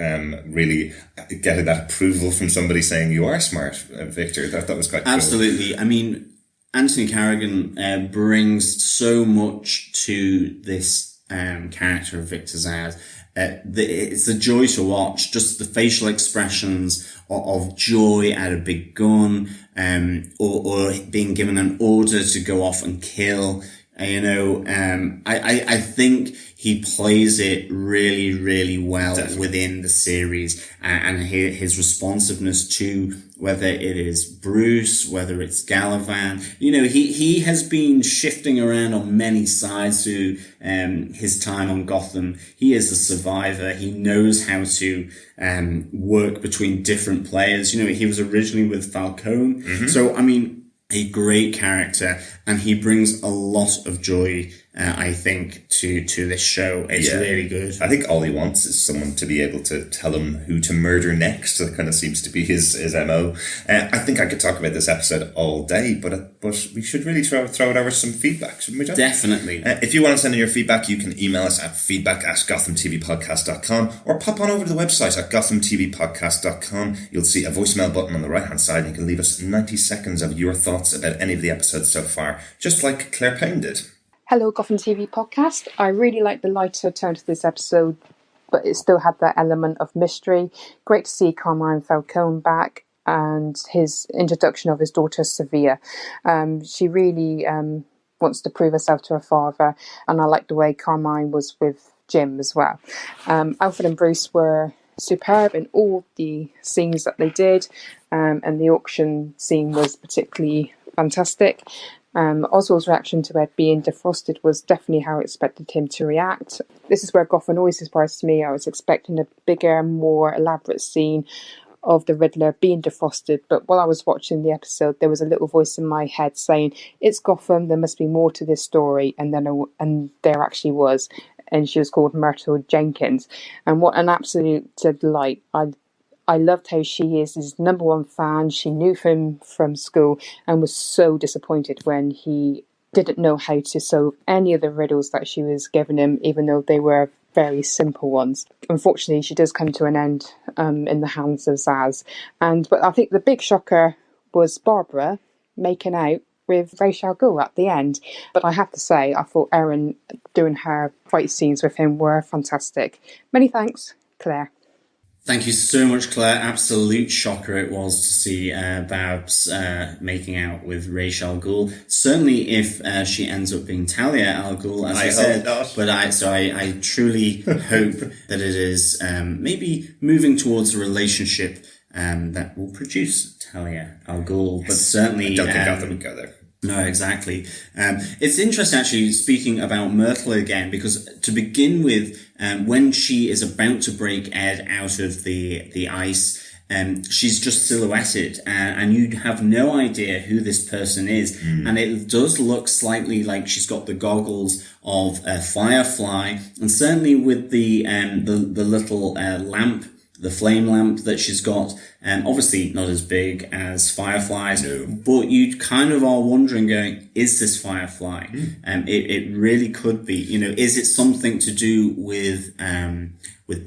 S1: really getting that approval from somebody saying, you are smart, Victor. That was quite cool.
S7: Absolutely. I mean, Anthony Carrigan brings so much to this character of Victor Zsasz. It's a joy to watch, just the facial expressions of joy at a big gun, or being given an order to go off and kill. I think he plays it really, really well. Definitely. Within the series, and his responsiveness to whether it is Bruce, whether it's Galavan. He has been shifting around on many sides through his time on Gotham. He is a survivor. He knows how to work between different players. He was originally with Falcone. So, I mean, a great character, and he brings a lot of joy, I think, to this show. It's really good.
S1: I think all he wants is someone to be able to tell him who to murder next. That kind of seems to be his MO. I think I could talk about this episode all day, but we should really throw it over some feedback, shouldn't we, John?
S7: Definitely.
S1: If you want to send in your feedback, you can email us at feedback@gothamtvpodcast.com, or pop on over to the website at gothamtvpodcast.com. You'll see a voicemail button on the right-hand side, and you can leave us 90 seconds of your thoughts about any of the episodes so far, just like Claire Payne did.
S8: Hello, Gotham TV podcast. I really liked the lighter tone to this episode, but it still had that element of mystery. Great to see Carmine Falcone back, and his introduction of his daughter, Sofia. She really wants to prove herself to her father, and I like the way Carmine was with Jim as well. Alfred and Bruce were superb in all the scenes that they did, and the auction scene was particularly fantastic. Oswald's reaction to Ed being defrosted was definitely how I expected him to react. This is where Gotham always surprised me. I was expecting a bigger, more elaborate scene of the Riddler being defrosted, but while I was watching the episode, there was a little voice in my head saying, it's Gotham, there must be more to this story, and there actually was, and she was called Myrtle Jenkins, and what an absolute delight. I loved how she is his number one fan. She knew him from school and was so disappointed when he didn't know how to solve any of the riddles that she was giving him, even though they were very simple ones. Unfortunately, she does come to an end in the hands of Zsasz. But I think the big shocker was Barbara making out with Ra's al Ghul at the end. But I have to say, I thought Erin doing her fight scenes with him were fantastic. Many thanks, Claire.
S7: Thank you so much, Claire. Absolute shocker it was to see Babs making out with Ra's al Ghul. Certainly if she ends up being Talia al Ghul, as I said. Not. But I truly hope that it is maybe moving towards a relationship that will produce Talia al Ghul. Yes. But certainly... I
S1: don't think Gotham would go there.
S7: No, exactly. It's interesting, actually, speaking about Myrtle again, because to begin with, when she is about to break Ed out of the ice, she's just silhouetted, and you have no idea who this person is. And it does look slightly like she's got the goggles of Firefly, and certainly with the little lamp, the flame lamp that she's got, obviously not as big as Firefly's, but you kind of are wondering, going, is this Firefly? It really could be. Is it something to do with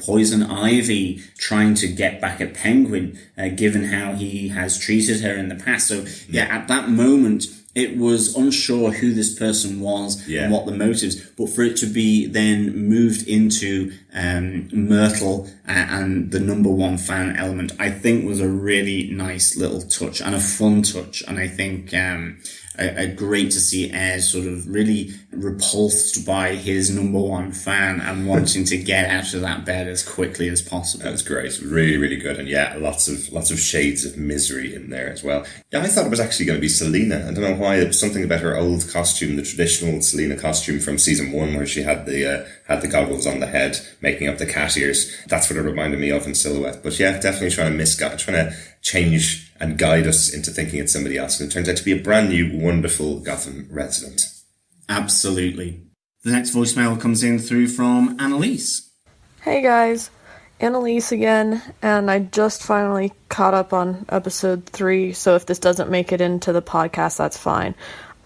S7: Poison Ivy trying to get back at Penguin, given how he has treated her in the past? So at that moment, it was unsure who this person was and what the motives, but for it to be then moved into Myrtle and the number one fan element, I think was a really nice little touch and a fun touch. And I think great to see Ed sort of really repulsed by his number one fan and wanting to get out of that bed as quickly as possible.
S1: That was great. Really, really good. And lots of shades of misery in there as well. Yeah, I thought it was actually going to be Selena. I don't know why. It was something about her old costume, the traditional Selena costume from season 1, where she had the goggles on the head, making up the cat ears. That's what it reminded me of in silhouette. But yeah, definitely trying to change and guide us into thinking it's somebody else. And it turns out to be a brand new, wonderful Gotham resident.
S7: Absolutely. The next voicemail comes in through from Annalise.
S9: Hey guys, Annalise again, and I just finally caught up on episode 3, so if this doesn't make it into the podcast, that's fine.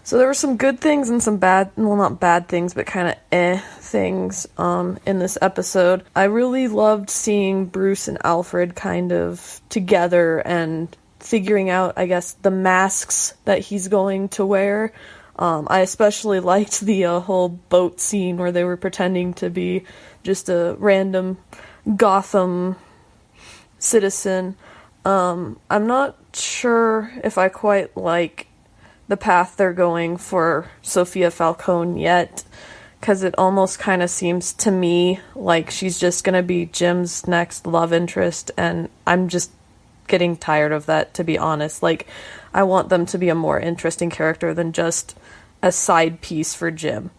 S9: So there were some good things and some bad, well, not bad things, but kind of things in this episode. I really loved seeing Bruce and Alfred kind of together and figuring out, I guess, the masks that he's going to wear. I especially liked the whole boat scene where they were pretending to be just a random Gotham citizen. I'm not sure if I quite like the path they're going for Sofia Falcone yet, because it almost kind of seems to me like she's just going to be Jim's next love interest, and I'm just getting tired of that, to be honest. Like, I want them to be a more interesting character than just a side piece for Jim.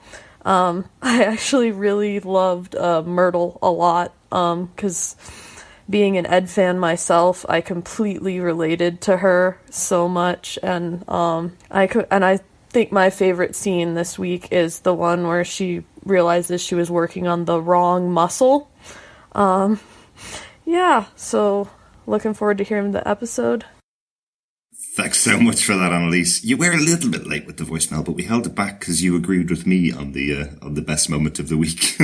S9: I actually really loved Myrtle a lot, because being an Ed fan myself, I completely related to her so much, and I think my favorite scene this week is the one where she realizes she was working on the wrong muscle. So looking forward to hearing the episode.
S1: Thanks so much for that, Annalise. You were a little bit late with the voicemail, but we held it back because you agreed with me on the best moment of the week.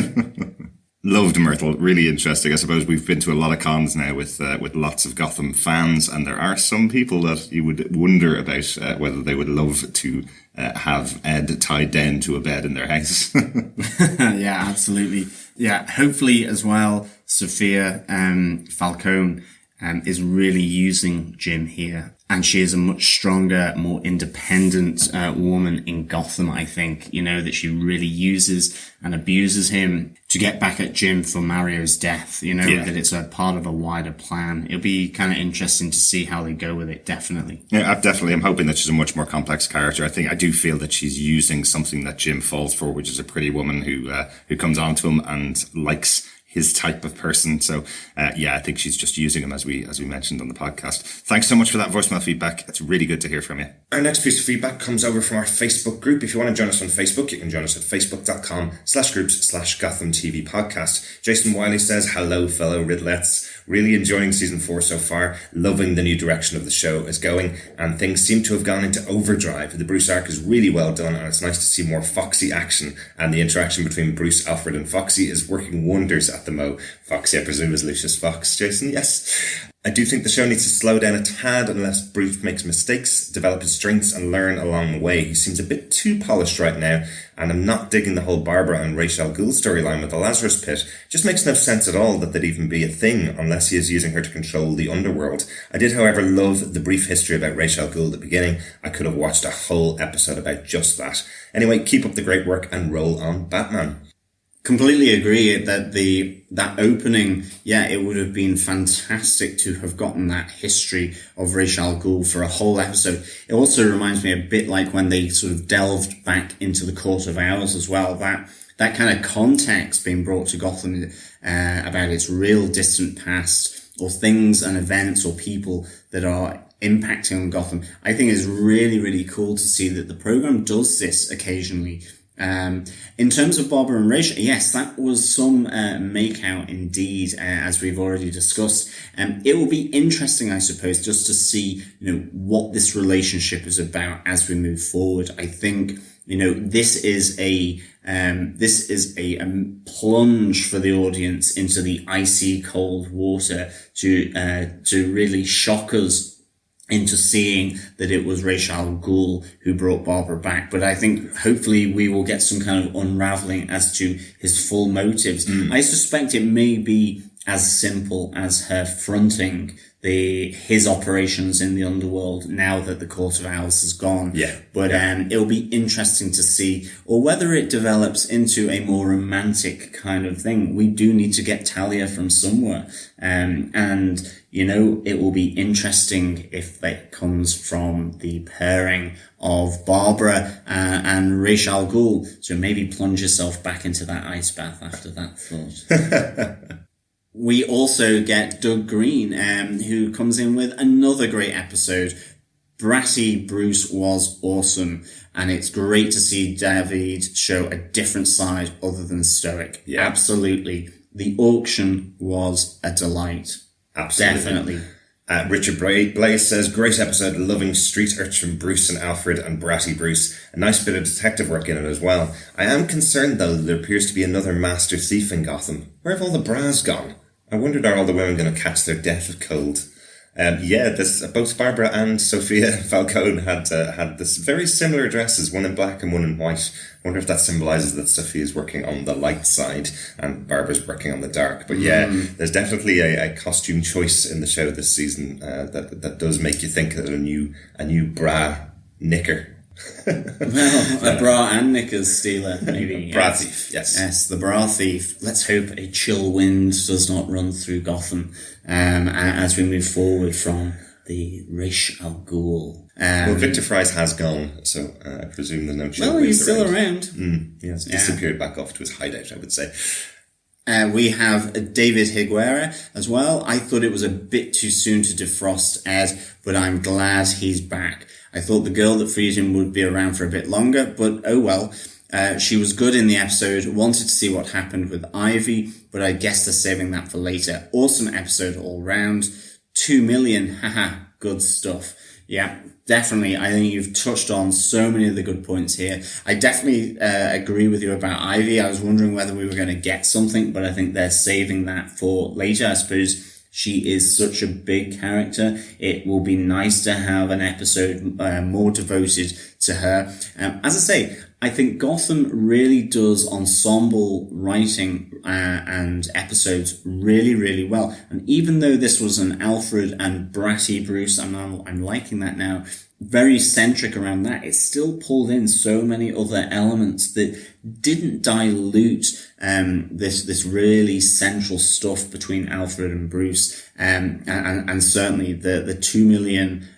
S1: Loved Myrtle. Really interesting. I suppose we've been to a lot of cons now with lots of Gotham fans, and there are some people that you would wonder about whether they would love to have Ed tied down to a bed in their house.
S7: Yeah, absolutely. Yeah, hopefully as well, Sofia Falcone is really using Jim here. And she is a much stronger, more independent woman in Gotham, I think. That she really uses and abuses him to get back at Jim for Mario's death. That it's a part of a wider plan. It'll be kind of interesting to see how they go with it, definitely.
S1: Yeah, definitely. I'm hoping that she's a much more complex character. I do feel that she's using something that Jim falls for, which is a pretty woman who comes on to him and likes his type of person. So, I think she's just using him as we mentioned on the podcast. Thanks so much for that voicemail feedback. It's really good to hear from you. Our next piece of feedback comes over from our Facebook group. If you want to join us on Facebook, you can join us at facebook.com/groups/Gotham TV podcast. Jason Wiley says, hello, fellow Ridlettes. Really enjoying season 4 so far. Loving the new direction of the show is going, and things seem to have gone into overdrive. The Bruce arc is really well done, and it's nice to see more Foxy action, and the interaction between Bruce, Alfred and Foxy is working wonders at at the Mo Fox. I presume is Lucius Fox. Jason, yes. I do think the show needs to slow down a tad unless Bruce makes mistakes, develop his strengths and learn along the way. He seems a bit too polished right now, and I'm not digging the whole Barbara and Rachel Ghul storyline with the Lazarus Pit. It just makes no sense at all that they'd even be a thing unless he is using her to control the underworld. I did, however, love the brief history about Rachel Ghul at the beginning. I could have watched a whole episode about just that. Anyway, keep up the great work and roll on, Batman.
S7: Completely agree that that opening, it would have been fantastic to have gotten that history of Rachel Ghul for a whole episode. It also reminds me a bit like when they sort of delved back into the Court of Owls as well. That kind of context being brought to Gotham about its real distant past, or things and events or people that are impacting on Gotham, I think is really, really cool to see that the program does this occasionally. In terms of Barbara and Rachel, yes, that was some make-out indeed, as we've already discussed. It will be interesting, I suppose, just to see, what this relationship is about as we move forward. I think, this is a plunge for the audience into the icy cold water to really shock us into seeing that it was Rachel Ghul who brought Barbara back. But I think hopefully we will get some kind of unraveling as to his full motives. I suspect it may be as simple as her fronting his operations in the underworld now that the Court of Owls has gone.
S1: Yeah.
S7: But it'll be interesting to see, or whether it develops into a more romantic kind of thing. We do need to get Talia from somewhere. And it will be interesting if that comes from the pairing of Barbara and Rachel Ghul. So maybe plunge yourself back into that ice bath after that thought. We also get Doug Green, who comes in with another great episode. Bratty Bruce was awesome, and it's great to see David show a different side other than stoic.
S1: Yeah.
S7: Absolutely. The auction was a delight.
S1: Absolutely.
S7: Definitely.
S1: Richard Blaze says, great episode, loving street urchin Bruce and Alfred and Bratty Bruce. A nice bit of detective work in it as well. I am concerned, though, that there appears to be another master thief in Gotham. Where have all the bras gone? I wondered, are all the women going to catch their death of cold? Both Barbara and Sofia Falcone had this very similar dresses, one in black and one in white. I wonder if that symbolises that Sofia's working on the light side and Barbara's working on the dark. But there's definitely a costume choice in the show this season that does make you think that a new bra knicker.
S7: Well, a bra and knickers stealer, maybe.
S1: Bra thief, yes.
S7: Yes, the bra thief. Let's hope a chill wind does not run through Gotham as we move forward from the Rachel Ghul.
S1: Well, Victor Fries has gone, so I presume there's no chill wind.
S7: Well, he's still around.
S1: He has disappeared back off to his hideout, I would say.
S7: We have David Higuera as well. I thought it was a bit too soon to defrost Ed, but I'm glad he's back. I thought the girl that freed him would be around for a bit longer, but oh well. She was good in the episode, wanted to see what happened with Ivy, but I guess they're saving that for later. Awesome episode all round. 2 million, haha, good stuff. Yeah, definitely. I think you've touched on so many of the good points here. I definitely agree with you about Ivy. I was wondering whether we were going to get something, but I think they're saving that for later, I suppose. She is such a big character. It will be nice to have an episode more devoted to her. As I say, I think Gotham really does ensemble writing and episodes really, really well. And even though this was an Alfred and Bratty Bruce, I'm liking that now, very centric around that, it still pulled in so many other elements that didn't dilute this really central stuff between Alfred and Bruce, and certainly the 2 million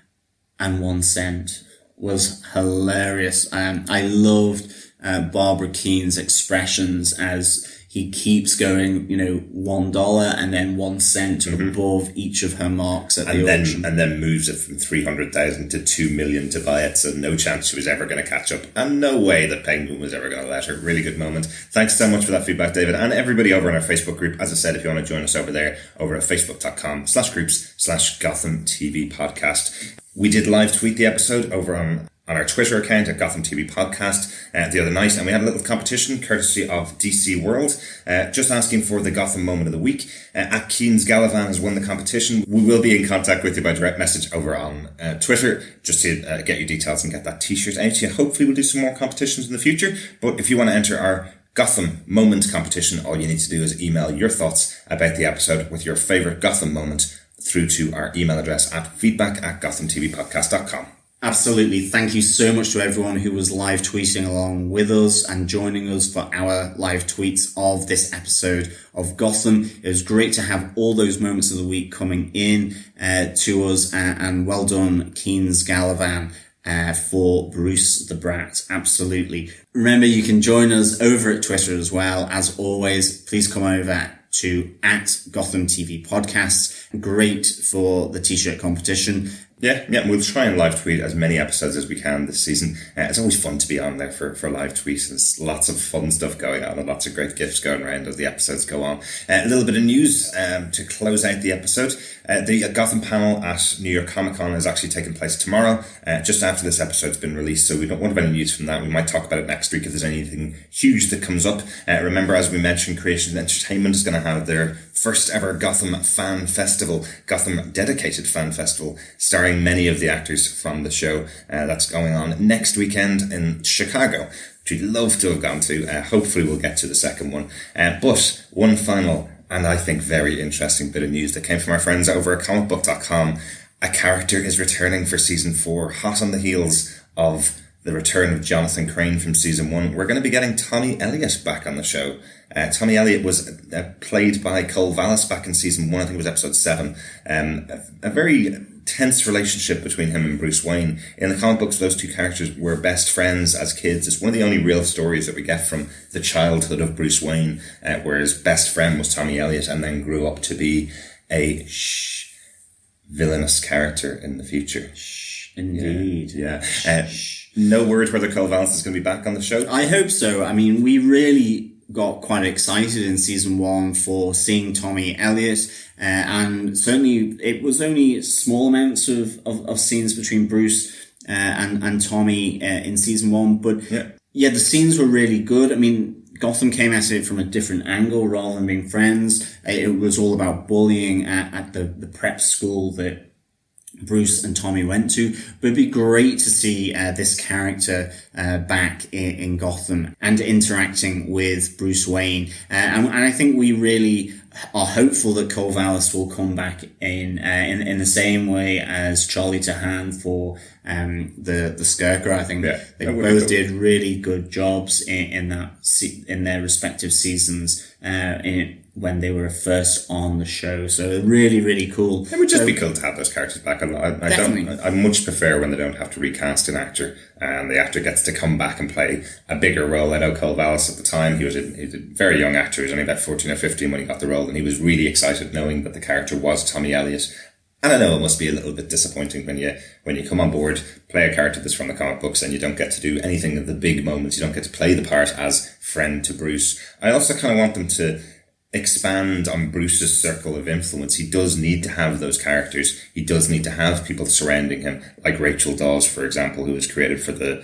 S7: and 1 cent was hilarious. I loved Barbara Kean's expressions as he keeps going, $1 and then 1 cent above each of her marks at the auction.
S1: And then moves it from 300,000 to 2 million to buy it. So no chance she was ever going to catch up. And no way that Penguin was ever going to let her. Really good moment. Thanks so much for that feedback, David. And everybody over on our Facebook group. As I said, if you want to join us over there, over at facebook.com/groups/Gotham TV podcast. We did live tweet the episode over on on our Twitter account at Gotham TV Podcast the other night, and we had a little competition courtesy of DC World, just asking for the Gotham moment of the week. At Kean's Galavan has won the competition. We will be in contact with you by direct message over on Twitter, just to get your details and get that t-shirt out to you. Hopefully we'll do some more competitions in the future, but if you want to enter our Gotham moment competition, all you need to do is email your thoughts about the episode with your favourite Gotham moment through to our email address at feedback@gothamtvpodcast.com.
S7: Absolutely. Thank you so much to everyone who was live tweeting along with us and joining us for our live tweets of this episode of Gotham. It was great to have all those moments of the week coming in to us, and well done, Kean's Galavan, for Bruce the Brat. Absolutely. Remember, you can join us over at Twitter as well. As always, please come over to @Gotham TV Podcasts. Great for the t-shirt competition.
S1: Yeah, we'll try and live tweet as many episodes as we can this season. It's always fun to be on there for live tweets. There's lots of fun stuff going on and lots of great gifts going around as the episodes go on. A little bit of news to close out the episode. The Gotham panel at New York Comic Con is actually taking place tomorrow, just after this episode's been released, so we don't want any news from that. We might talk about it next week if there's anything huge that comes up. Remember, as we mentioned, Creation Entertainment is going to have their first ever Gotham fan festival, Gotham dedicated fan festival, starring many of the actors from the show. That's going on next weekend in Chicago, which we'd love to have gone to. Hopefully we'll get to the second one. But one final, and I think very interesting bit of news that came from our friends over at comicbook.com. A character is returning for season 4, hot on the heels of the return of Jonathan Crane from season 1. We're going to be getting Tommy Elliott back on the show. Tommy Elliott was played by Cole Vallis back in season 1, I think it was episode 7. A very tense relationship between him and Bruce Wayne. In the comic books, those two characters were best friends as kids. It's one of the only real stories that we get from the childhood of Bruce Wayne, where his best friend was Tommy Elliott and then grew up to be a villainous character in the future.
S7: Indeed.
S1: Yeah. No word whether Cole Vallis is going to be back on the show.
S7: I hope so. I mean, we really got quite excited in season 1 for seeing Tommy Elliott, and certainly it was only small amounts of scenes between Bruce and Tommy in season 1, but yeah, the scenes were really good. I mean, Gotham came at it from a different angle rather than being friends. It was all about bullying at the prep school that Bruce and Tommy went to, but it'd be great to see this character back in Gotham and interacting with Bruce Wayne. And I think we really are hopeful that Cole Vallis will come back in the same way as Charlie Tahan for the Scarecrow. I think they both did really good jobs in their respective seasons when they were first on the show. So really, really cool.
S1: It would just be cool to have those characters back. I much prefer when they don't have to recast an actor and the actor gets to come back and play a bigger role. I know Cole Vallis at the time, he was a very young actor. He was only about 14 or 15 when he got the role, and he was really excited knowing that the character was Tommy Elliott. And I know it must be a little bit disappointing when you come on board, play a character that's from the comic books, and you don't get to do anything of the big moments. You don't get to play the part as friend to Bruce. I also kind of want them to expand on Bruce's circle of influence. He does need to have those characters. He does need to have people surrounding him, like Rachel Dawes, for example, who was created for the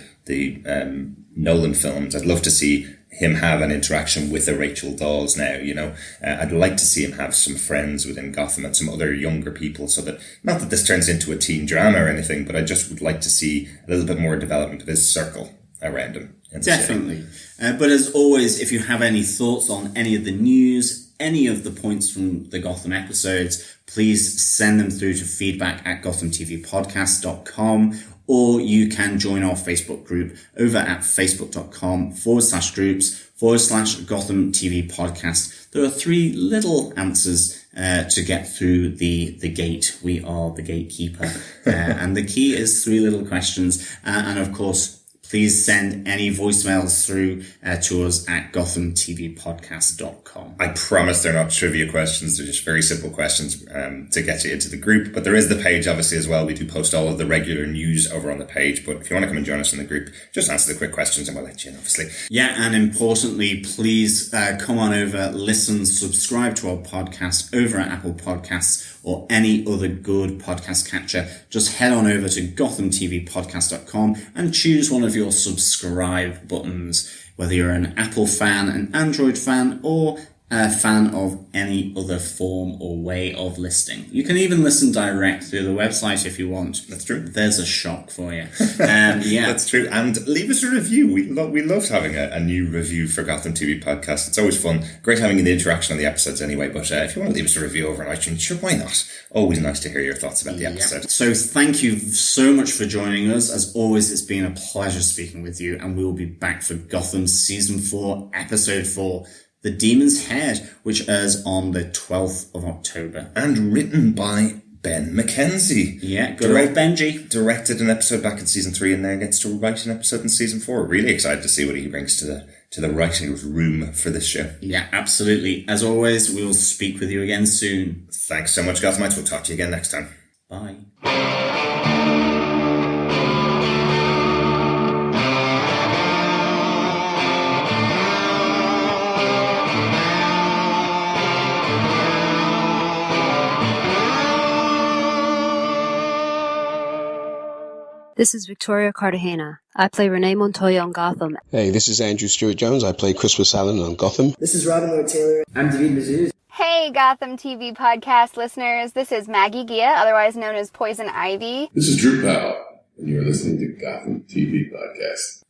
S1: Nolan films. I'd love to see him have an interaction with a Rachel Dawes now, you know. I'd like to see him have some friends within Gotham and some other younger people, so that, not that this turns into a teen drama or anything, but I just would like to see a little bit more development of his circle around him.
S7: Definitely. But as always, if you have any thoughts on any of the news, any of the points from the Gotham episodes, please send them through to feedback@gothamtvpodcast.com, or you can join our Facebook group over at facebook.com/groups/Gotham TV Podcast. There are 3 little answers to get through the gate. We are the gatekeeper. And the key is 3 little questions. And of course, please send any voicemails through to us at gothamtvpodcast.com.
S1: I promise they're not trivia questions. They're just very simple questions to get you into the group. But there is the page, obviously, as well. We do post all of the regular news over on the page. But if you want to come and join us in the group, just answer the quick questions and we'll let you in, obviously.
S7: Yeah, and importantly, please come on over, listen, subscribe to our podcast over at Apple Podcasts or any other good podcast catcher. Just head on over to gothamtvpodcast.com and choose one of your subscribe buttons, whether you're an Apple fan, an Android fan, or a fan of any other form or way of listening. You can even listen direct through the website if you want.
S1: That's true.
S7: There's a shock for you. Yeah,
S1: that's true. And leave us a review. We loved having a new review for Gotham TV Podcast. It's always fun. Great having the interaction on the episodes anyway. But if you want to leave us a review over on iTunes, sure, why not? Always nice to hear your thoughts about the episode.
S7: So thank you so much for joining us. As always, it's been a pleasure speaking with you, and we'll be back for Gotham Season 4, Episode 4, The Demon's Head, which airs on the 12th of October.
S1: And written by Ben McKenzie.
S7: Yeah, good old Benji.
S1: Directed an episode back in Season 3 and now gets to write an episode in Season 4. Really excited to see what he brings to the writing room for this show.
S7: Yeah, absolutely. As always, we will speak with you again soon.
S1: Thanks so much, Gothamites. We'll talk to you again next time.
S7: Bye.
S2: This is Victoria Cartagena. I play Renee Montoya on Gotham.
S3: Hey, this is Andrew Stewart Jones. I play Christmas Allen on Gotham.
S4: This is Robin Lord Taylor. I'm David Mazouz.
S5: Hey, Gotham TV podcast listeners. This is Maggie Gia, otherwise known as Poison Ivy.
S6: This is Drew Powell, and you're listening to Gotham TV Podcast.